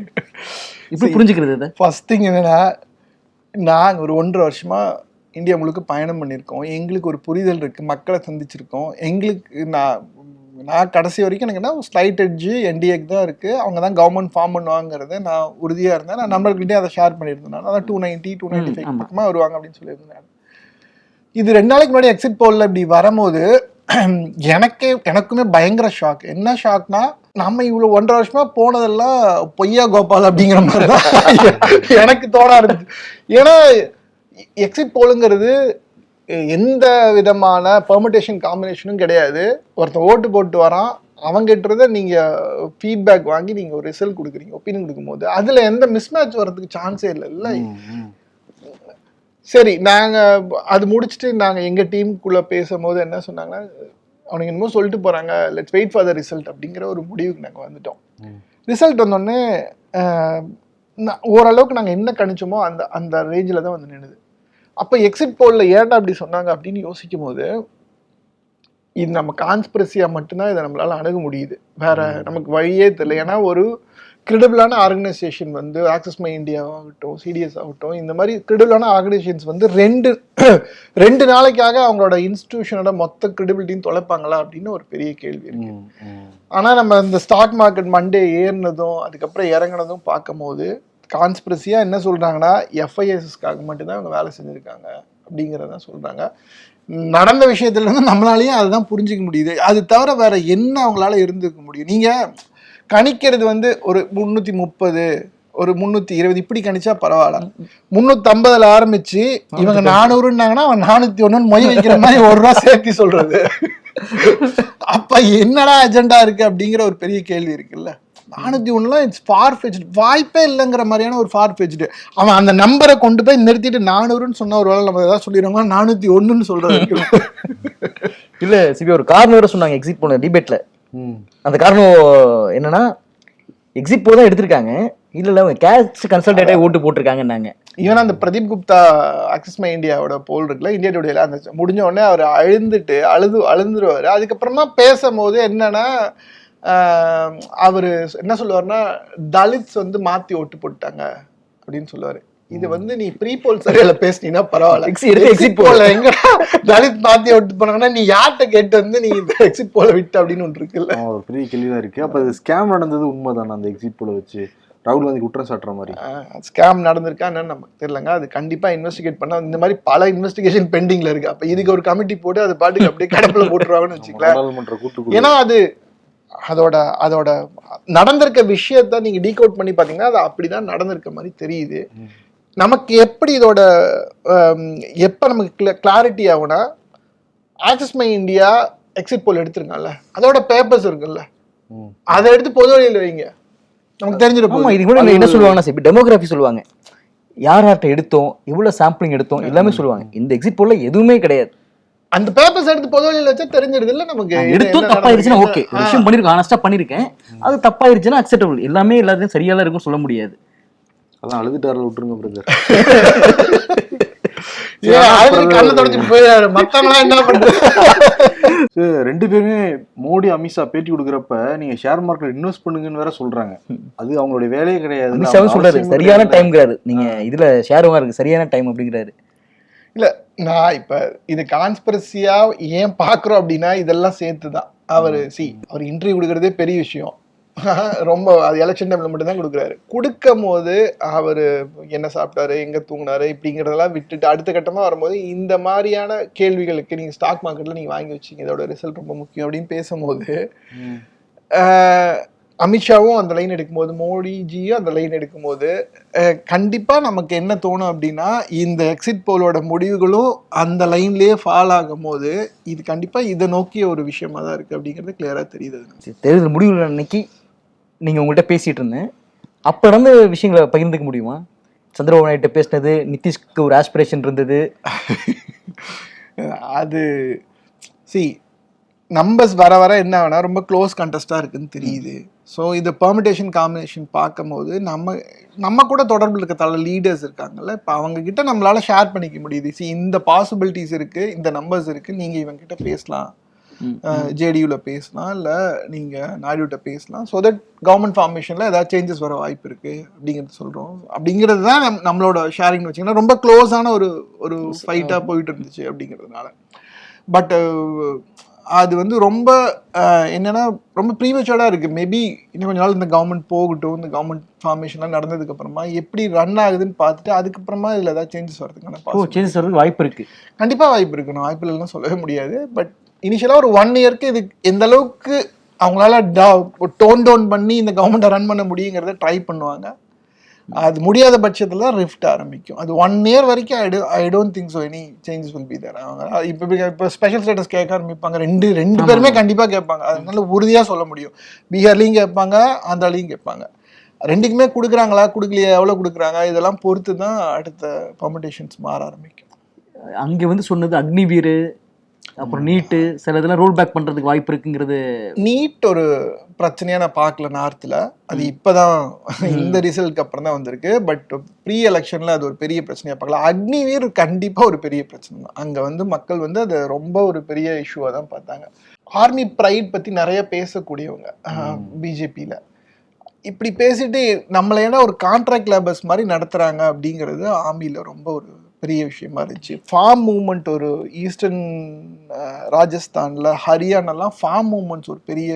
இப்படி புரிஞ்சுக்கிறது இதை? ஃபர்ஸ்ட் திங் என்னன்னா, நாங்கள் ஒரு 1.5 வருஷமா இந்தியா முழுக்க பயணம் பண்ணியிருக்கோம். எங்களுக்கு ஒரு புரிதல் இருக்கு, மக்களை சந்திச்சிருக்கோம். எங்களுக்கு நான் கடைசி வரைக்கும் எனக்கு என்ன ஸ்லைட் எட்ஜு என்டிஏக்கு தான் இருக்கு, அவங்க தான் கவர்மெண்ட் ஃபார்ம் பண்ணுவாங்கிறது நான் உறுதியா இருந்தேன். நான் நம்மள்கிட்டே அதை ஷேர் பண்ணியிருந்தேன். அதான் 290-295 பக்கமா வருவாங்க அப்படின்னு சொல்லியிருந்தேன். இது 2 நாளைக்கு முன்னாடி எக்ஸிட் போல்ல இப்படி வரும்போது எனக்குமே பயங்கர ஷாக். என்ன ஷாக்னா, நம்ம இவ்வளவு 1.5 வருஷமா போனதெல்லாம் பொய்யா கோபால் அப்படிங்கிற மாதிரிதான் எனக்கு தோண இருந்துச்சு. ஏன்னா எக்ஸிட் போலுங்கிறது எந்த விதமான பெர்முடேஷன் காம்பினேஷனும் கிடையாது. ஒருத்தன் ஓட்டு போட்டு வரான், அவங்ககிட்ட நீங்க ஃபீட்பேக் வாங்கி நீங்க ஒரு ரிசல்ட் கொடுக்குறீங்க, ஒப்பீனியன் கொடுக்கும்போது அதுல எந்த மிஸ்மேட்ச் வர்றதுக்கு சான்ஸே இல்லை. சரி, நாங்க அது முடிச்சுட்டு நாங்க எங்க டீமுக்குள்ள பேசும்போது என்ன சொன்னாங்கன்னா, அவனுக்கு என்னமோ சொல்லிட்டு போறாங்க, let's wait for the result அப்படிங்கிற ஒரு முடிவுக்கு நாங்க வந்துட்டோம். ரிசல்ட் வந்தோடனே ஓரளவுக்கு நாங்க என்ன கணிச்சோமோ அந்த ரேஞ்சில் தான் வந்து நின்னுது. அப்போ எக்ஸிட் போல்ல ஏன்டா அப்படி சொன்னாங்க அப்படின்னு யோசிக்கும் போது, இது நம்ம கான்ஸ்பிரசியா மட்டும்தான் இதை நம்மளால அணுக முடியுது, வேற நமக்கு வழியே தெரியல. ஏன்னா ஒரு கிரெடிபிளான ஆர்கனைசேஷன் வந்து ஆக்சஸ் மை இந்தியா ஆகட்டும், சிடிஎஸ் ஆகட்டும், இந்த மாதிரி கிரெடிபிளான ஆர்கனைசேஷன்ஸ் வந்து ரெண்டு நாளைக்காக அவங்களோட இன்ஸ்டிடியூஷனோட மொத்த கிரெடிபிலிட்டியும் தொலைப்பாங்களா அப்படின்னு ஒரு பெரிய கேள்வி இருக்கு. ஆனா நம்ம இந்த ஸ்டாக் மார்க்கெட் மண்டே ஏறினதும் அதுக்கப்புறம் இறங்கினதும் பார்க்கும் போது கான்ஸ்பிரசியா என்ன சொல்றாங்கன்னா, எஃப்ஐஎஸ்எஸ்க்காக மட்டும்தான் அவங்க வேலை செஞ்சிருக்காங்க அப்படிங்கிறதான் சொல்றாங்க. நடந்த விஷயத்துல இருந்து நம்மளாலேயும் அதுதான் புரிஞ்சுக்க முடியுது. அது தவிர வேற என்ன அவங்களால இருந்துக்க முடியும்? நீங்க கணிக்கிறது வந்து ஒரு 330, ஒரு 320 இப்படி கணிச்சா பரவாயில்ல. 350ல ஆரம்பிச்சு இவங்க 400ன்னாங்கன்னா அவன் 401 மொய் வைக்கிற மாதிரி ₹1 சேர்த்து சொல்றது. அப்ப என்னடா அஜெண்டா இருக்கு அப்படிங்கிற ஒரு பெரிய கேள்வி இருக்குல்ல. 401 இட்ஸ் ஃபார் ஃபெட்ச்டு, வாய்ப்பே இல்லைங்கிற மாதிரியான ஒரு ஃபார் ஃபெட்ச்டு. அவன் அந்த நம்பரை கொண்டு போய் நிறுத்திட்டு 400ன்னு சொன்ன ஒரு வேலை நம்ம ஏதாவது சொல்லிடுவாங்க, 401ன்னு சொல்றது இல்ல. சிபி ஒரு காரணம் வேற சொன்னாங்க எக்ஸிட் போன டிபேட்ல. அந்த காரணம் என்னன்னா, எக்ஸிட் போல் தான் எடுத்திருக்காங்க, இல்ல அவங்க கேஷ் கன்சல்டேட்டே ஓட்டு போட்டிருக்காங்கன்னாங்க. ஈவன் அந்த பிரதீப் குப்தா ஆக்சஸ் மை இந்தியாவோட போல் இருக்குல்ல, இந்தியா டுடேல, அந்த முடிஞ்ச உடனே அவர் அழுந்துருவாரு. அதுக்கப்புறமா பேசும்போது என்னன்னா, அவரு என்ன சொல்லுவாருன்னா, தலித்ஸ் வந்து மாத்தி ஓட்டு போட்டாங்க அப்படின்னு சொல்லுவாரு. இது வந்து நீ ப்ரீ போல் சரியில பேசினீங்கன்னா பரவாயில்ல, எக்ஸிட் போல எங்க தலித் மாத்தி ஓட்டு போனாங்கன்னா நீ யார்கிட்ட கேட்டு வந்து நீ இந்த எக்ஸிட் போல விட்டு அப்படின்னு ஒன்று இருக்குல்ல. ஒரு பெரிய கேள்விதான் இருக்கு. அப்ப அது ஸ்கேம் நடந்தது உண்மைதானே? அந்த எக்ஸிட் போல வச்சு ராகுல் காந்தி குற்றம் சாட்டுற மாதிரி ஸ்கேம் நடந்திருக்கா என்னன்னு நமக்கு தெரியலங்க. அது கண்டிப்பா இன்வெஸ்டிகேட் பண்ணா, இந்த மாதிரி பல இன்வெஸ்டிகேஷன் பெண்டிங்ல இருக்கு. அப்ப இதுக்கு ஒரு கமிட்டி போட்டு அது பாட்டுக்கு அப்படியே கடப்புல போட்டுருவாங்கன்னு வச்சுக்கலாம். ஏன்னா அதோட நடந்திருக்க விஷயத்த நீங்க டீகோட் பண்ணி பாத்தீங்கன்னா அது அப்படிதான் நடந்திருக்க மாதிரி தெரியுது. நமக்கு எப்படி இதோட எப்ப நமக்கு கிளாரிட்டி ஆகும்னா, Axis My India exit poll எடுத்திருக்காங்கல்ல, அதோட பேப்பர்ஸ் இருக்குல்ல, அதை எடுத்து பொது வழியில் வைங்க, நமக்கு தெரிஞ்சிருக்கும். இது கூட என்ன சொல்லுவாங்கன்னா, டெமோகிராஃபி சொல்லுவாங்க, யார்கிட்ட எடுத்தோம், எவ்வளவு சாம்பிளிங் எடுத்தோம், எல்லாமே சொல்லுவாங்க. இந்த எக்ஸிட் போல்ல எதுவுமே கிடையாது. அந்த பேப்பர்ஸ் எடுத்து பொது வழியில் வச்சா தெரிஞ்சிருது இல்ல நமக்கு. எடுத்தோம் தப்பாயிருச்சுன்னா ஓகே, விஷயம் பண்ணிருக்கோம், ஆனஸ்டா பண்ணிருக்கேன், அது தப்பாயிருச்சுன்னா அக்செப்டபிள். எல்லாமே எல்லாத்தையும் சரியாலாம் இருக்கும் சொல்ல முடியாது. அதான் அழுதுட்டாரில் விட்டுருங்க பிரதர். ரெண்டு பேருமே மோடி அமித்ஷா பேட்டி கொடுக்குறப்ப நீங்க ஷேர் மார்க்கெட் இன்வெஸ்ட் பண்ணுங்கன்னு வேற சொல்றாங்க. அது அவங்களுடைய வேலையே கிடையாது. அமித்ஷாவும் சொல்றாரு சரியான டைம்ங்கிறாரு, நீங்க இதுல ஷேர் மார்க்கெட் சரியான டைம் அப்படிங்கிறாரு. இல்ல, நான் இப்ப இது கான்ஸ்பிரசியா ஏன் பாக்குறோம் அப்படின்னா இதெல்லாம் சேர்த்துதான். அவர் இன்டர்வியூ கொடுக்கறதே பெரிய விஷயம். ரொம்ப அது எலெக்ஷன் டைம்ல மட்டும் தான் கொடுக்குறாரு. கொடுக்கும் போது அவரு என்ன சாப்பிட்டாரு, எங்க தூங்கினாரு இப்படிங்கிறதெல்லாம் விட்டுட்டு அடுத்த கட்டமா வரும்போது இந்த மாதிரியான கேள்விகளுக்கு நீங்க ஸ்டாக் மார்க்கெட்ல நீங்க வாங்கி வச்சீங்க, இதோட ரிசல்ட் ரொம்ப முக்கியம் அப்படின்னு பேசும்போது அமித்ஷாவும் அந்த லைன் எடுக்கும்போது, மோடிஜியும் அந்த லைன் எடுக்கும்போது கண்டிப்பா நமக்கு என்ன தோணும் அப்படின்னா, இந்த எக்ஸிட் போலோட முடிவுகளும் அந்த லைன்லயே ஃபால் ஆகும் போது இது கண்டிப்பா இதை நோக்கிய ஒரு விஷயமா தான் இருக்கு அப்படிங்கிறது கிளியரா தெரியுது. தேர்தல் முடிவுகள் அன்னைக்கு நீங்க உங்கள்கிட்ட பேசிட்டு இருந்தேன், அப்ப இருந்த விஷயங்களை பகிர்ந்துக்க முடியுமா? சந்திரபாபு நாயுடு பேசினது, நிதிஷ்க்கு ஒரு ஆஸ்பிரேஷன் இருந்தது. அது நம்பர்ஸ் வர வர என்ன ஆகுனா ரொம்ப க்ளோஸ் கண்டஸ்டாக இருக்குன்னு தெரியுது. ஸோ இது பெர்மிட்டேஷன் காம்பினேஷன் பார்க்கும்போது நம்ம கூட தொடர்பில் இருக்க லீடர்ஸ் இருக்காங்கல்ல, இப்போ அவங்க கிட்ட நம்மளால ஷேர் பண்ணிக்க முடியுது. இந்த பாசிபிலிட்டிஸ் இருக்கு, இந்த நம்பர்ஸ் இருக்கு, நீங்க இவங்க கிட்ட பேசலாம், ஜேடியூல பேசலாம், இல்லை நீங்க நாயுடுகிட்ட பேசலாம். ஸோ தட் கவர்மெண்ட் ஃபார்மேஷன்ல ஏதாவது சேஞ்சஸ் வர வாய்ப்பு இருக்கு அப்படிங்கிறது சொல்றோம். அப்படிங்கிறது தான் நம்மளோட ஷேரிங் வச்சிங்கன்னா ரொம்ப க்ளோஸான ஒரு ஃபைட்டா போயிட்டு இருந்துச்சு அப்படிங்கிறதுனால. பட் அது வந்து ரொம்ப என்னன்னா ரொம்ப ப்ரீமெச்சூர்டாக இருக்குது. மேபி இன்னும் கொஞ்ச நாள் இந்த கவர்மெண்ட் போகட்டும், இந்த கவர்மெண்ட் ஃபார்மேஷன்லாம் நடந்ததுக்கு அப்புறமா எப்படி ரன் ஆகுதுன்னு பார்த்துட்டு அதுக்கப்புறமா இதில் ஏதாவது சேஞ்சஸ் வரதுக்கான வாய்ப்பு இருக்கு. கண்டிப்பாக வாய்ப்பு இருக்குண்ணா, வாய்ப்பு இல்லைன்னு சொல்லவே முடியாது. பட் இனிஷியலாக ஒரு 1 இயருக்கு இது எந்த அளவுக்கு அவங்களால டோன் டவுன் பண்ணி இந்த கவர்மெண்ட்டை ரன் பண்ண முடியுங்கிறத ட்ரை பண்ணுவாங்க. அது முடியாத பட்சத்தில் தான் ரிஃப்ட் ஆரம்பிக்கும். அது 1 இயர் வரைக்கும் I don't think so any changes will be there. அவங்க இப்போ ஸ்பெஷல் ஸ்டேட்டஸ் கேட்க ஆரம்பிப்பாங்க. ரெண்டு பேருமே கண்டிப்பாக கேட்பாங்க. அதனால உறுதியாக சொல்ல முடியும். பீகார்லையும் கேட்பாங்க, ஆந்திராலையும் கேட்பாங்க. ரெண்டுக்குமே கொடுக்குறாங்களா, கொடுக்கலையா, எவ்வளோ கொடுக்குறாங்க, இதெல்லாம் பொறுத்து தான் அடுத்த பெர்மிட்டேஷன்ஸ் மாற ஆரம்பிக்கும். அங்கே வந்து சொன்னது அக்னிவீர், அப்புறம் நீட்டு, சில இதெல்லாம் ரோல் பேக் பண்ணுறதுக்கு வாய்ப்பு இருக்குங்கிறது. நீட் ஒரு பிரச்சனையாக நான் பார்க்கல நார்த்தில். அது இப்போதான் இந்த ரிசல்ட்க்கு அப்புறம் தான் வந்திருக்கு. பட் ப்ரீ எலெக்ஷனில் அது ஒரு பெரிய பிரச்சனையாக பார்க்கல. அக்னிவீர் கண்டிப்பாக ஒரு பெரிய பிரச்சனை தான். அங்கே வந்து மக்கள் வந்து அது ரொம்ப ஒரு பெரிய இஷ்யூவாக தான் பார்த்தாங்க. ஆர்மி ப்ரைட் பற்றி நிறைய பேசக்கூடியவங்க பிஜேபியில் இப்படி பேசிட்டு நம்மளை ஏன்னா ஒரு கான்ட்ராக்ட் லேபர்ஸ் மாதிரி நடத்துகிறாங்க அப்படிங்கிறது ஆர்மியில் ரொம்ப ஒரு பெரிய விஷயமா இருந்துச்சு. ஃபார்ம் மூவ்மெண்ட் ஒரு ஈஸ்டர்ன் ராஜஸ்தானில், ஹரியானாலாம் ஃபார்ம் மூவ்மெண்ட்ஸ் ஒரு பெரிய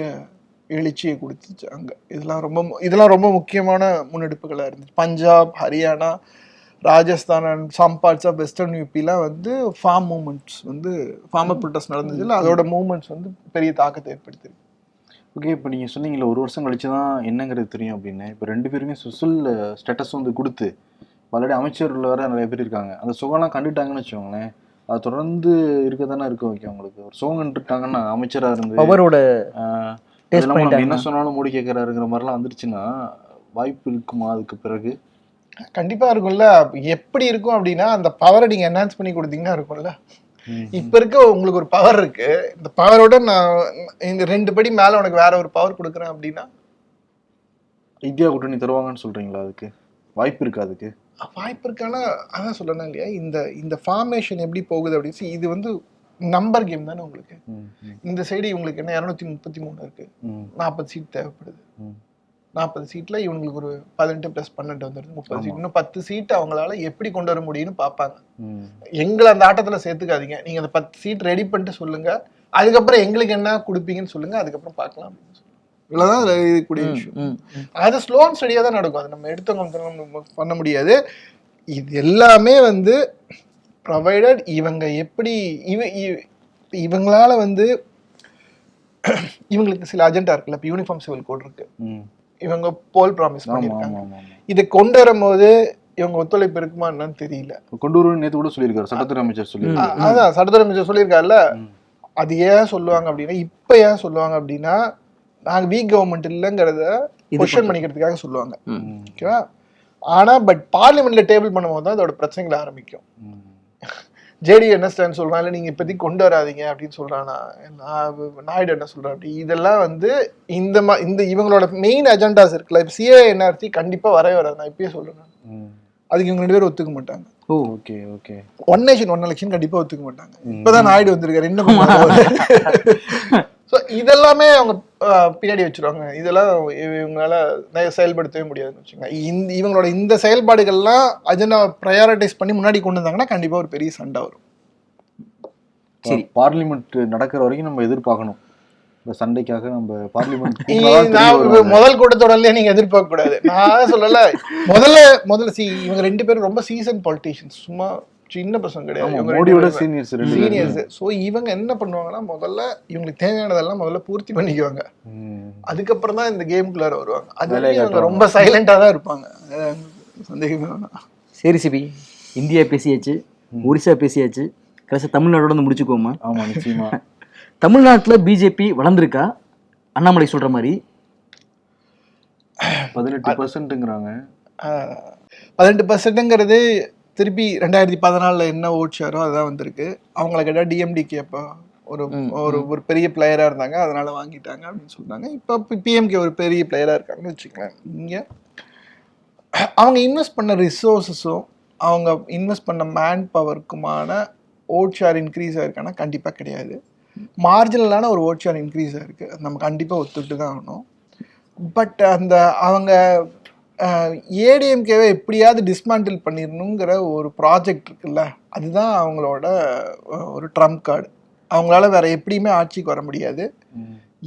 எழுச்சியை கொடுத்துச்சு அங்கே. இதெல்லாம் ரொம்ப முக்கியமான முன்னெடுப்புகளாக இருந்துச்சு. Punjab, Haryana, Rajasthan and some parts of western யூபிலாம் வந்து ஃபார்ம் மூவ்மெண்ட்ஸ் வந்து ஃபார்மர் ப்ரொட்டஸ்ட் நடந்துச்சு இல்லை, அதோட மூவ்மெண்ட்ஸ் வந்து பெரிய தாக்கத்தை ஏற்படுத்திருக்கு. ஓகே, இப்போ நீங்கள் சொன்னீங்களே 1 வருஷம் கழிச்சு தான் என்னங்கிறது தெரியும் அப்படின்னு. இப்போ 2 பேருமே சுசுல் ஸ்டேட்டஸ் வந்து கொடுத்து ஆல்ரெடி அமைச்சர்கள் வேறு நிறைய பேர் இருக்காங்க. அந்த சுகம்லாம் கண்டுட்டாங்கன்னு வச்சுக்கோங்களேன், அது தொடர்ந்து இருக்க தானே இருக்க வைக்கும். அவங்களுக்கு ஒரு சுகம் கண்டுட்டாங்கன்னா அமைச்சராக இருந்து அவரோட என்ன சொன்னாலும் மூடி கேட்குறாருங்கிற மாதிரிலாம் வந்துருச்சுன்னா வாய்ப்பு இருக்குமா அதுக்கு பிறகு? கண்டிப்பாக இருக்கும்ல. எப்படி இருக்கும் அப்படின்னா அந்த பவரை நீங்கள் என்ஹான்ஸ் பண்ணி கொடுத்தீங்கன்னா இருக்கும்ல. இப்போ இருக்க உங்களுக்கு ஒரு பவர் இருக்கு, இந்த பவரோட நான் இந்த 2 படி மேலே உனக்கு வேற ஒரு பவர் கொடுக்குறேன் அப்படின்னா இந்தியா கூட்டணி தருவாங்கன்னு சொல்கிறீங்களா? அதுக்கு வாய்ப்பு இருக்கு? அதுக்கு வாய்ப்பு இருக்கானா அதான் சொல்லணும் இல்லையா. இந்த ஃபார்மேஷன் எப்படி போகுது அப்படின்னு இது வந்து நம்பர் கேம் தானே உங்களுக்கு. இந்த சைடு இவங்களுக்கு என்ன 233 இருக்கு, 40 சீட் தேவைப்படுது. 40 சீட்ல இவங்களுக்கு ஒரு 18 + 12 வந்துருது, 30 சீட். இன்னும் 10 சீட் அவங்களால எப்படி கொண்டு வர முடியும்னு பார்ப்பாங்க. எங்களை அந்த ஆட்டத்துல சேர்த்துக்காதீங்க, நீங்க அந்த 10 சீட் ரெடி பண்ணிட்டு சொல்லுங்க, அதுக்கப்புறம் எங்களுக்கு என்ன கொடுப்பீங்கன்னு சொல்லுங்க, அதுக்கப்புறம் பார்க்கலாம். இவ்வளவுதான் இருக்கக்கூடிய விஷயம். அது ஸ்லோ அண்ட் ஸ்டடியா தான் நடக்கும். அது நம்ம எடுத்தவங்க பண்ண முடியாது. இது எல்லாமே வந்து ப்ரொவைடட் இவங்க எப்படி இவங்களால வந்து இவங்களுக்கு சில அஜெண்டா இருக்குல்ல. இப்போ யூனிஃபார்ம் சிவில் கோட் இருக்கு, இவங்க போல் ப்ராமிஸ் பண்ணியிருக்காங்க. இதை கொண்டு வரும்போது இவங்க ஒத்துழைப்பு இருக்குமா என்னன்னு தெரியல. கொண்டு வருவோம் நேற்று கூட சொல்லியிருக்காரு சட்டத்துறை அமைச்சர் சொல்லியிருக்காரு. அதான் சட்டத்துறை அமைச்சர் சொல்லியிருக்காருல்ல. அது ஏன் சொல்லுவாங்க அப்படின்னா, இப்போ ஏன் சொல்லுவாங்க அப்படின்னா நாங்கள் வீக் கவர்மெண்ட் இல்லைங்கிறத கொஸ்டின் பண்ணிக்கிறதுக்காக சொல்லுவாங்க. ஓகேவா? ஆனால் பட் பார்லிமெண்ட்ல டேபிள் பண்ணும்போது தான் அதோட பிரச்சனைகள் ஆரம்பிக்கும். ஜேடி என்ன ஸ்டாண்ட் சொல்றான், இல்லை நீங்க இப்போதைக்கு கொண்டு வராதிங்க அப்படின்னு சொல்றானா, நாயுடு என்ன சொல்றான் அப்படி. இதெல்லாம் வந்து இந்த இவங்களோட மெயின் அஜெண்டாஸ் இருக்குல்ல. இப்போ சிஏ என்ஆர்சி கண்டிப்பா வரவே வராது. நான் இப்பயே சொல்றேன், அதுக்கு இவங்க 2 பேரும் ஒத்துக்க மாட்டாங்க. Okay okay. 1 நேஷன் 1 எலெக்ஷன் கண்டிப்பா ஒத்துக்க மாட்டாங்க. இப்பதான் நாயுடு வந்திருக்காரு, இன்னும் ஸோ இதெல்லாமே அவங்க பின்னாடி வச்சிருவாங்க. இதெல்லாம் இவங்களால செயல்படுத்தவே முடியாதுன்னு வச்சுக்கோங்க. இவங்களோட இந்த செயல்பாடுகள்லாம் அஜெண்டா ப்ரையாரிட்டைஸ் பண்ணி முன்னாடி கொண்டு வந்தாங்கன்னா கண்டிப்பா ஒரு பெரிய சண்டை வரும். சரி, பார்லிமெண்ட் நடக்கிற வரைக்கும் நம்ம எதிர்பார்க்கணும். இந்த சண்டைக்காக நம்ம பார்லிமெண்ட் முதல் கூட்டத்தொடர்லயே நீங்க எதிர்பார்க்க கூடாது. நான் சொல்லல, முதல்ல இவங்க 2 பேரும் ரொம்ப சீசன் பொலிட்டீஷியன்ஸ். சும்மா சின்ன பசங்க கிடையாது, இவங்க மோடியோட சீனியர்ஸ். ஸோ இவங்க என்ன பண்ணுவாங்கன்னா முதல்ல இவங்களுக்கு தேவையானதெல்லாம் முதல்ல பூர்த்தி பண்ணிக்குவாங்க, அதுக்கப்புறம் தான் இந்த கேமுக்குள்ளார வருவாங்க. அது இவங்க ரொம்ப சைலண்டா தான் இருப்பாங்க, சந்தேகமே வேணாம். சரி சிபி, இந்தியா பேசியாச்சு, ஒரிசா பேசியாச்சு, கடைசி தமிழ்நாடோட வந்து முடிச்சுக்கோமா? ஆமா நிச்சயமா. தமிழ்நாட்டுல பிஜேபி வளர்ந்துருக்கா அண்ணாமலை சொல்ற மாதிரி? 18%ங்கிறாங்க. 18%ங்கிறது திருப்பி 2014 என்ன ஓட் ஷேரோ அதான் வந்திருக்கு. அவங்கள கேட்டால் டிஎம்டிகே அப்போ ஒரு ஒரு பெரிய பிளேயராக இருந்தாங்க, அதனால வாங்கிட்டாங்க அப்படின்னு சொல்றாங்க. இப்போ பிஎம்கே ஒரு பெரிய பிளேயராக இருக்காங்கன்னு வச்சுக்கலாம். இங்கே அவங்க இன்வெஸ்ட் பண்ண ரிசோர்ஸஸும் அவங்க இன்வெஸ்ட் பண்ண மேன் பவருக்குமான ஓட் ஷேர் இன்க்ரீஸ் ஆயிருக்கானா கண்டிப்பாக கிடையாது. மார்ஜினலான ஒரு ஓட் ஷேர் இன்க்ரீஸ் ஆயிருக்கு, நம்ம கண்டிப்பாக ஒத்துட்டு தான் ஆகணும். பட் அந்த அவங்க ஏடிஎம்கேவை எப்படியாவது டிஸ்மேண்டில் பண்ணிடணுங்கிற ஒரு ப்ராஜெக்ட் இருக்குல்ல, அதுதான் அவங்களோட ஒரு ட்ரம்ப் கார்டு. அவங்களால வேற எப்படியுமே ஆட்சிக்கு வர முடியாது.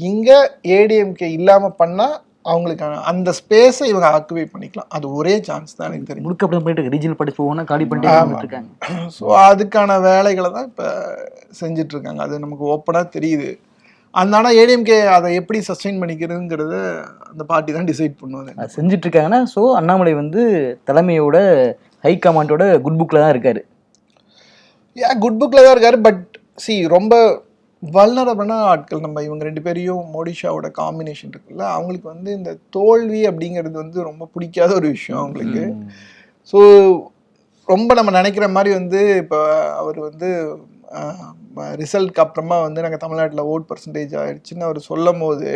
இங்கே ஏடிஎம்கே இல்லாமல் பண்ணால் அவங்களுக்கான அந்த ஸ்பேஸை இவங்க ஆக்குபை பண்ணிக்கலாம், அது ஒரே சான்ஸ் தான் எனக்கு தெரியும். முழுக்க அப்படி பண்ணிட்டு ரீஜனல் பார்ட்டி போவோம்னா காலி பண்ணிட்டு இருக்காங்க. ஸோ அதுக்கான வேலைகளை தான் இப்போ செஞ்சுட்டு இருக்காங்க, அது நமக்கு ஓப்பனாக தெரியுது. அதனால ஏடிஎம்கே அதை எப்படி சஸ்டெயின் பண்ணிக்கிறதுங்கிறத அந்த பார்ட்டி தான் டிசைட் பண்ணுவாங்க. அது செஞ்சுட்டு இருக்காங்கன்னா ஸோ அண்ணாமலை வந்து தலைமையோட ஹை கமாண்டோட குட் புக்கில் தான் இருக்காரு. குட் புக்கில் தான் இருக்காரு. பட் ரொம்ப வல்னரபிளான ஆட்கள் நம்ம இவங்க 2 பேரையும் மோடிஷாவோட காம்பினேஷன் இருக்குல்ல, அவங்களுக்கு வந்து இந்த தோல்வி அப்படிங்கிறது வந்து ரொம்ப பிடிக்காத ஒரு விஷயம் அவங்களுக்கு. ஸோ ரொம்ப நம்ம நினைக்கிற மாதிரி வந்து இப்போ அவர் வந்து ரிசல்ட்க்கு அப்புறமா வந்து நாங்கள் தமிழ்நாட்டில் ஓட் பர்சன்டேஜ் ஆயிடுச்சுன்னு அவர் சொல்லும் போது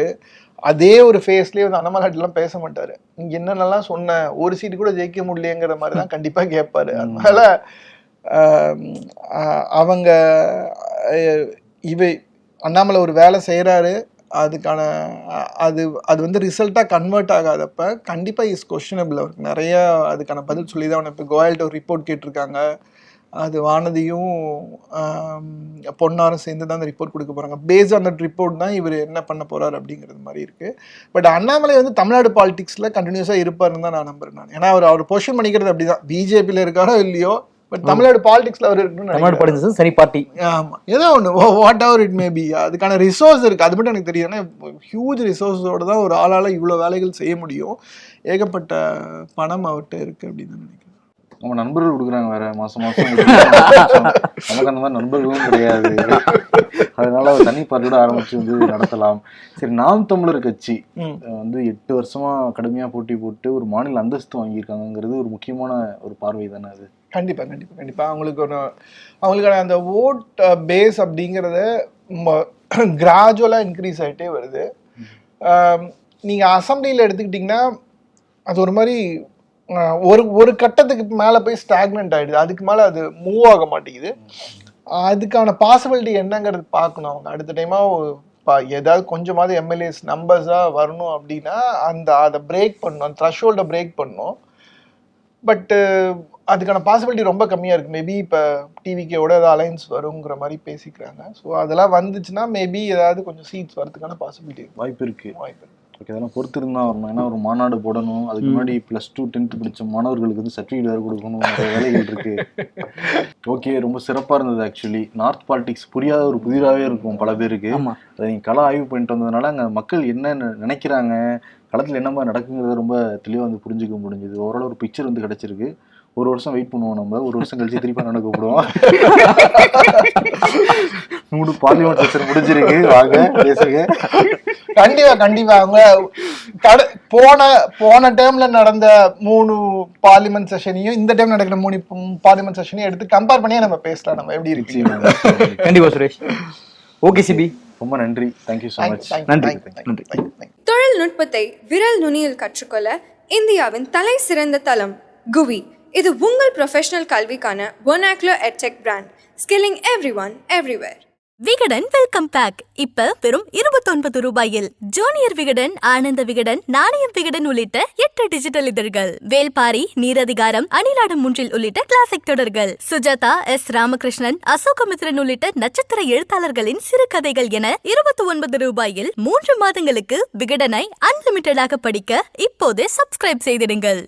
அதே ஒரு ஃபேஸ்லேயே வந்து அண்ணாமலைலாம் பேச மாட்டார். இங்கே என்னென்னலாம் சொன்னேன், ஒரு சீட்டு கூட ஜெயிக்க முடியலைங்கிற மாதிரி தான் கண்டிப்பாக கேட்பாரு. அதனால அவங்க அண்ணாமலை ஒரு வேலை செய்கிறாரு, அதுக்கான அது வந்து ரிசல்ட்டாக கன்வெர்ட் ஆகாதப்ப கண்டிப்பாக இஸ் கொஸ்டினபிள். அவருக்கு நிறையா அதுக்கான பதில் சொல்லி தான் அவனை இப்போ கோயல்கிட்ட ஒரு ரிப்போர்ட் கேட்டிருக்காங்க, அது வானதியும் பொன்னாரும் சேர்ந்து தான் அந்த ரிப்போர்ட் கொடுக்க போகிறாங்க. பேஸ்ட் ஆன் தட் ரிப்போர்ட் தான் இவர் என்ன பண்ண போகிறார் அப்படிங்கிறது மாதிரி இருக்குது. பட் அண்ணாமலை வந்து தமிழ்நாடு பாலிடிக்ஸில் கண்டினியூஸாக இருப்பாருன்னு தான் நான் நம்புறேன். ஏன்னா அவர் பொசிஷன் பண்ணிக்கிறது அப்படி தான், பிஜேபியில் இருக்காரோ இல்லையோ பட் தமிழ்நாடு பாலிடிக்ஸ்ல அவர் இருக்கணும். சரி பார்ட்டி ஆமா ஏதோ ஒன்று what ever it may be, அதுக்கான ரிசோர்ஸ் இருக்கு, அது மட்டும் எனக்கு தெரியும். ஏன்னா ஹியூஜ் ரிசோர்ஸோட தான் ஒரு ஆளால் இவ்வளோ வேலைகள் செய்ய முடியும், ஏகப்பட்ட பணம் அவர்கிட்ட இருக்கு அப்படின்னு தான் நினைக்கிறேன். நம்ம நண்பர்கள் கொடுக்குறாங்க வேற மாசம் நமக்கு அந்த மாதிரி நண்பர்களும் கிடையாது, அதனால ஒரு தனி பார்ட்டியோட ஆரம்பிச்சு வந்து நடத்தலாம். சரி, நாம் தமிழர் கட்சி வந்து 8 வருஷமா கடுமையா போட்டி போட்டு ஒரு மாநில அந்தஸ்து வாங்கியிருக்காங்கிறது ஒரு முக்கியமான ஒரு பார்வை தானே அது? கண்டிப்பா கண்டிப்பா கண்டிப்பா அவங்களுக்கான அந்த ஓட் பேஸ் அப்படிங்கிறத கிராஜுவலா இன்க்ரீஸ் ஆகிட்டே வருது. நீங்க அசம்பிளியில் எடுத்துக்கிட்டிங்கன்னா அது ஒரு மாதிரி ஒரு கட்டத்துக்கு மேலே போய் ஸ்டாக்னன்ட் ஆகிடுது, அதுக்கு மேலே அது மூவ் ஆக மாட்டேங்குது. அதுக்கான பாசிபிலிட்டி என்னங்கிறது பார்க்கணும். அவங்க அடுத்த டைமாக ஏதாவது கொஞ்சமாவது எம்எல்ஏஸ் நம்பர்ஸாக வரணும் அப்படின்னா அதை பிரேக் பண்ணணும், அந்த த்ரெஷ்ஹோல்டை பிரேக் பண்ணணும். பட்டு அதுக்கான பாசிபிலிட்டி ரொம்ப கம்மியாக இருக்குது. மேபி இப்போ டிவிக்கோட ஏதாவது அலைன்ஸ் வருங்கிற மாதிரி பேசிக்கிறாங்க. ஸோ அதெல்லாம் வந்துச்சுன்னா மேபி ஏதாவது கொஞ்சம் சீட்ஸ் வரதுக்கான பாசிபிலிட்டி வாய்ப்பு இருக்குது. ஓகே, அதெல்லாம் பொறுத்து இருந்தால் வரணும். ஏன்னா ஒரு மாநாடு போடணும், அதுக்கு முன்னாடி +2 10th படித்த மாணவர்களுக்கு வந்து சர்டிஃபிகேட் வேறு கொடுக்கணும், நிறைய வேலைகள் இருக்கு. ஓகே, ரொம்ப சிறப்பாக இருந்தது. ஆக்சுவலி நார்த் பாலிடிக்ஸ் புரியாத ஒரு புதிராகவே இருக்கும் பல பேருக்கு. அதை நீங்கள் கள ஆய்வு பண்ணிட்டு வந்ததுனால அங்கே மக்கள் என்ன நினைக்கிறாங்க, களத்தில் என்ன மாதிரி நடக்குங்கிறத ரொம்ப தெளிவாக வந்து புரிஞ்சுக்க முடிஞ்சுது. ஓரளவு ஒரு பிக்சர் வந்து கிடச்சிருக்கு. ஒரு வருஷம் வெயிட் பண்ணுவோம், நம்ம ஒரு வருஷம் கழிச்சு திருப்பி நடக்க கூப்பிடுவோம். 3 பார்லிமெண்ட் செஷன் முடிஞ்சிருக்கு, வாங்க பேசுங்க. கண்டிப்பா கண்டிப்பா. அவங்க போன டைம்ல நடந்த 3 பார்லிமெண்ட் செஷனையும் இந்த டைம் நடக்கிற 3 பார்லிமெண்ட் செஷனையும் எடுத்து கம்பேர் பண்ணியே நம்ம பேசலாம், நம்ம எப்படி இருக்கு. கண்டிப்பா சுரேஷ். ஓகே சிபி, ரொம்ப நன்றி. Thank you so much. நன்றி. தொழில்நுட்பத்தை விரல் நுனியில் கற்றுக்கொள்ள இந்தியாவின் தலை சிறந்த தளம் குவி. இது உங்கள் ப்ரொஃபஷனல் கல்விக்கான vernacular edtech brand, skilling everyone everywhere. Vikatan welcome back இப்ப வெறும் 29 ரூபாயில் ஜூனியர் விகடன், ஆனந்த விகடன், நாணயம் விகடன் உள்ளிட்ட 8 டிஜிட்டல் இதழ்கள், வேல்பாரி, நீரதிகாரம், அணிலாடும் முன்றில் உள்ளிட்ட கிளாசிக் தொடர்கள், சுஜாதா, எஸ் ராமகிருஷ்ணன், அசோகமித்ரன் உள்ளிட்ட நட்சத்திர எழுத்தாளர்களின் சிறுகதைகள் என 29 ரூபாயில் 3 மாதங்களுக்கு விகடனை அன்லிமிட்டடாக படிக்க இப்போதே சப்ஸ்கிரைப் செய்திடுங்கள்.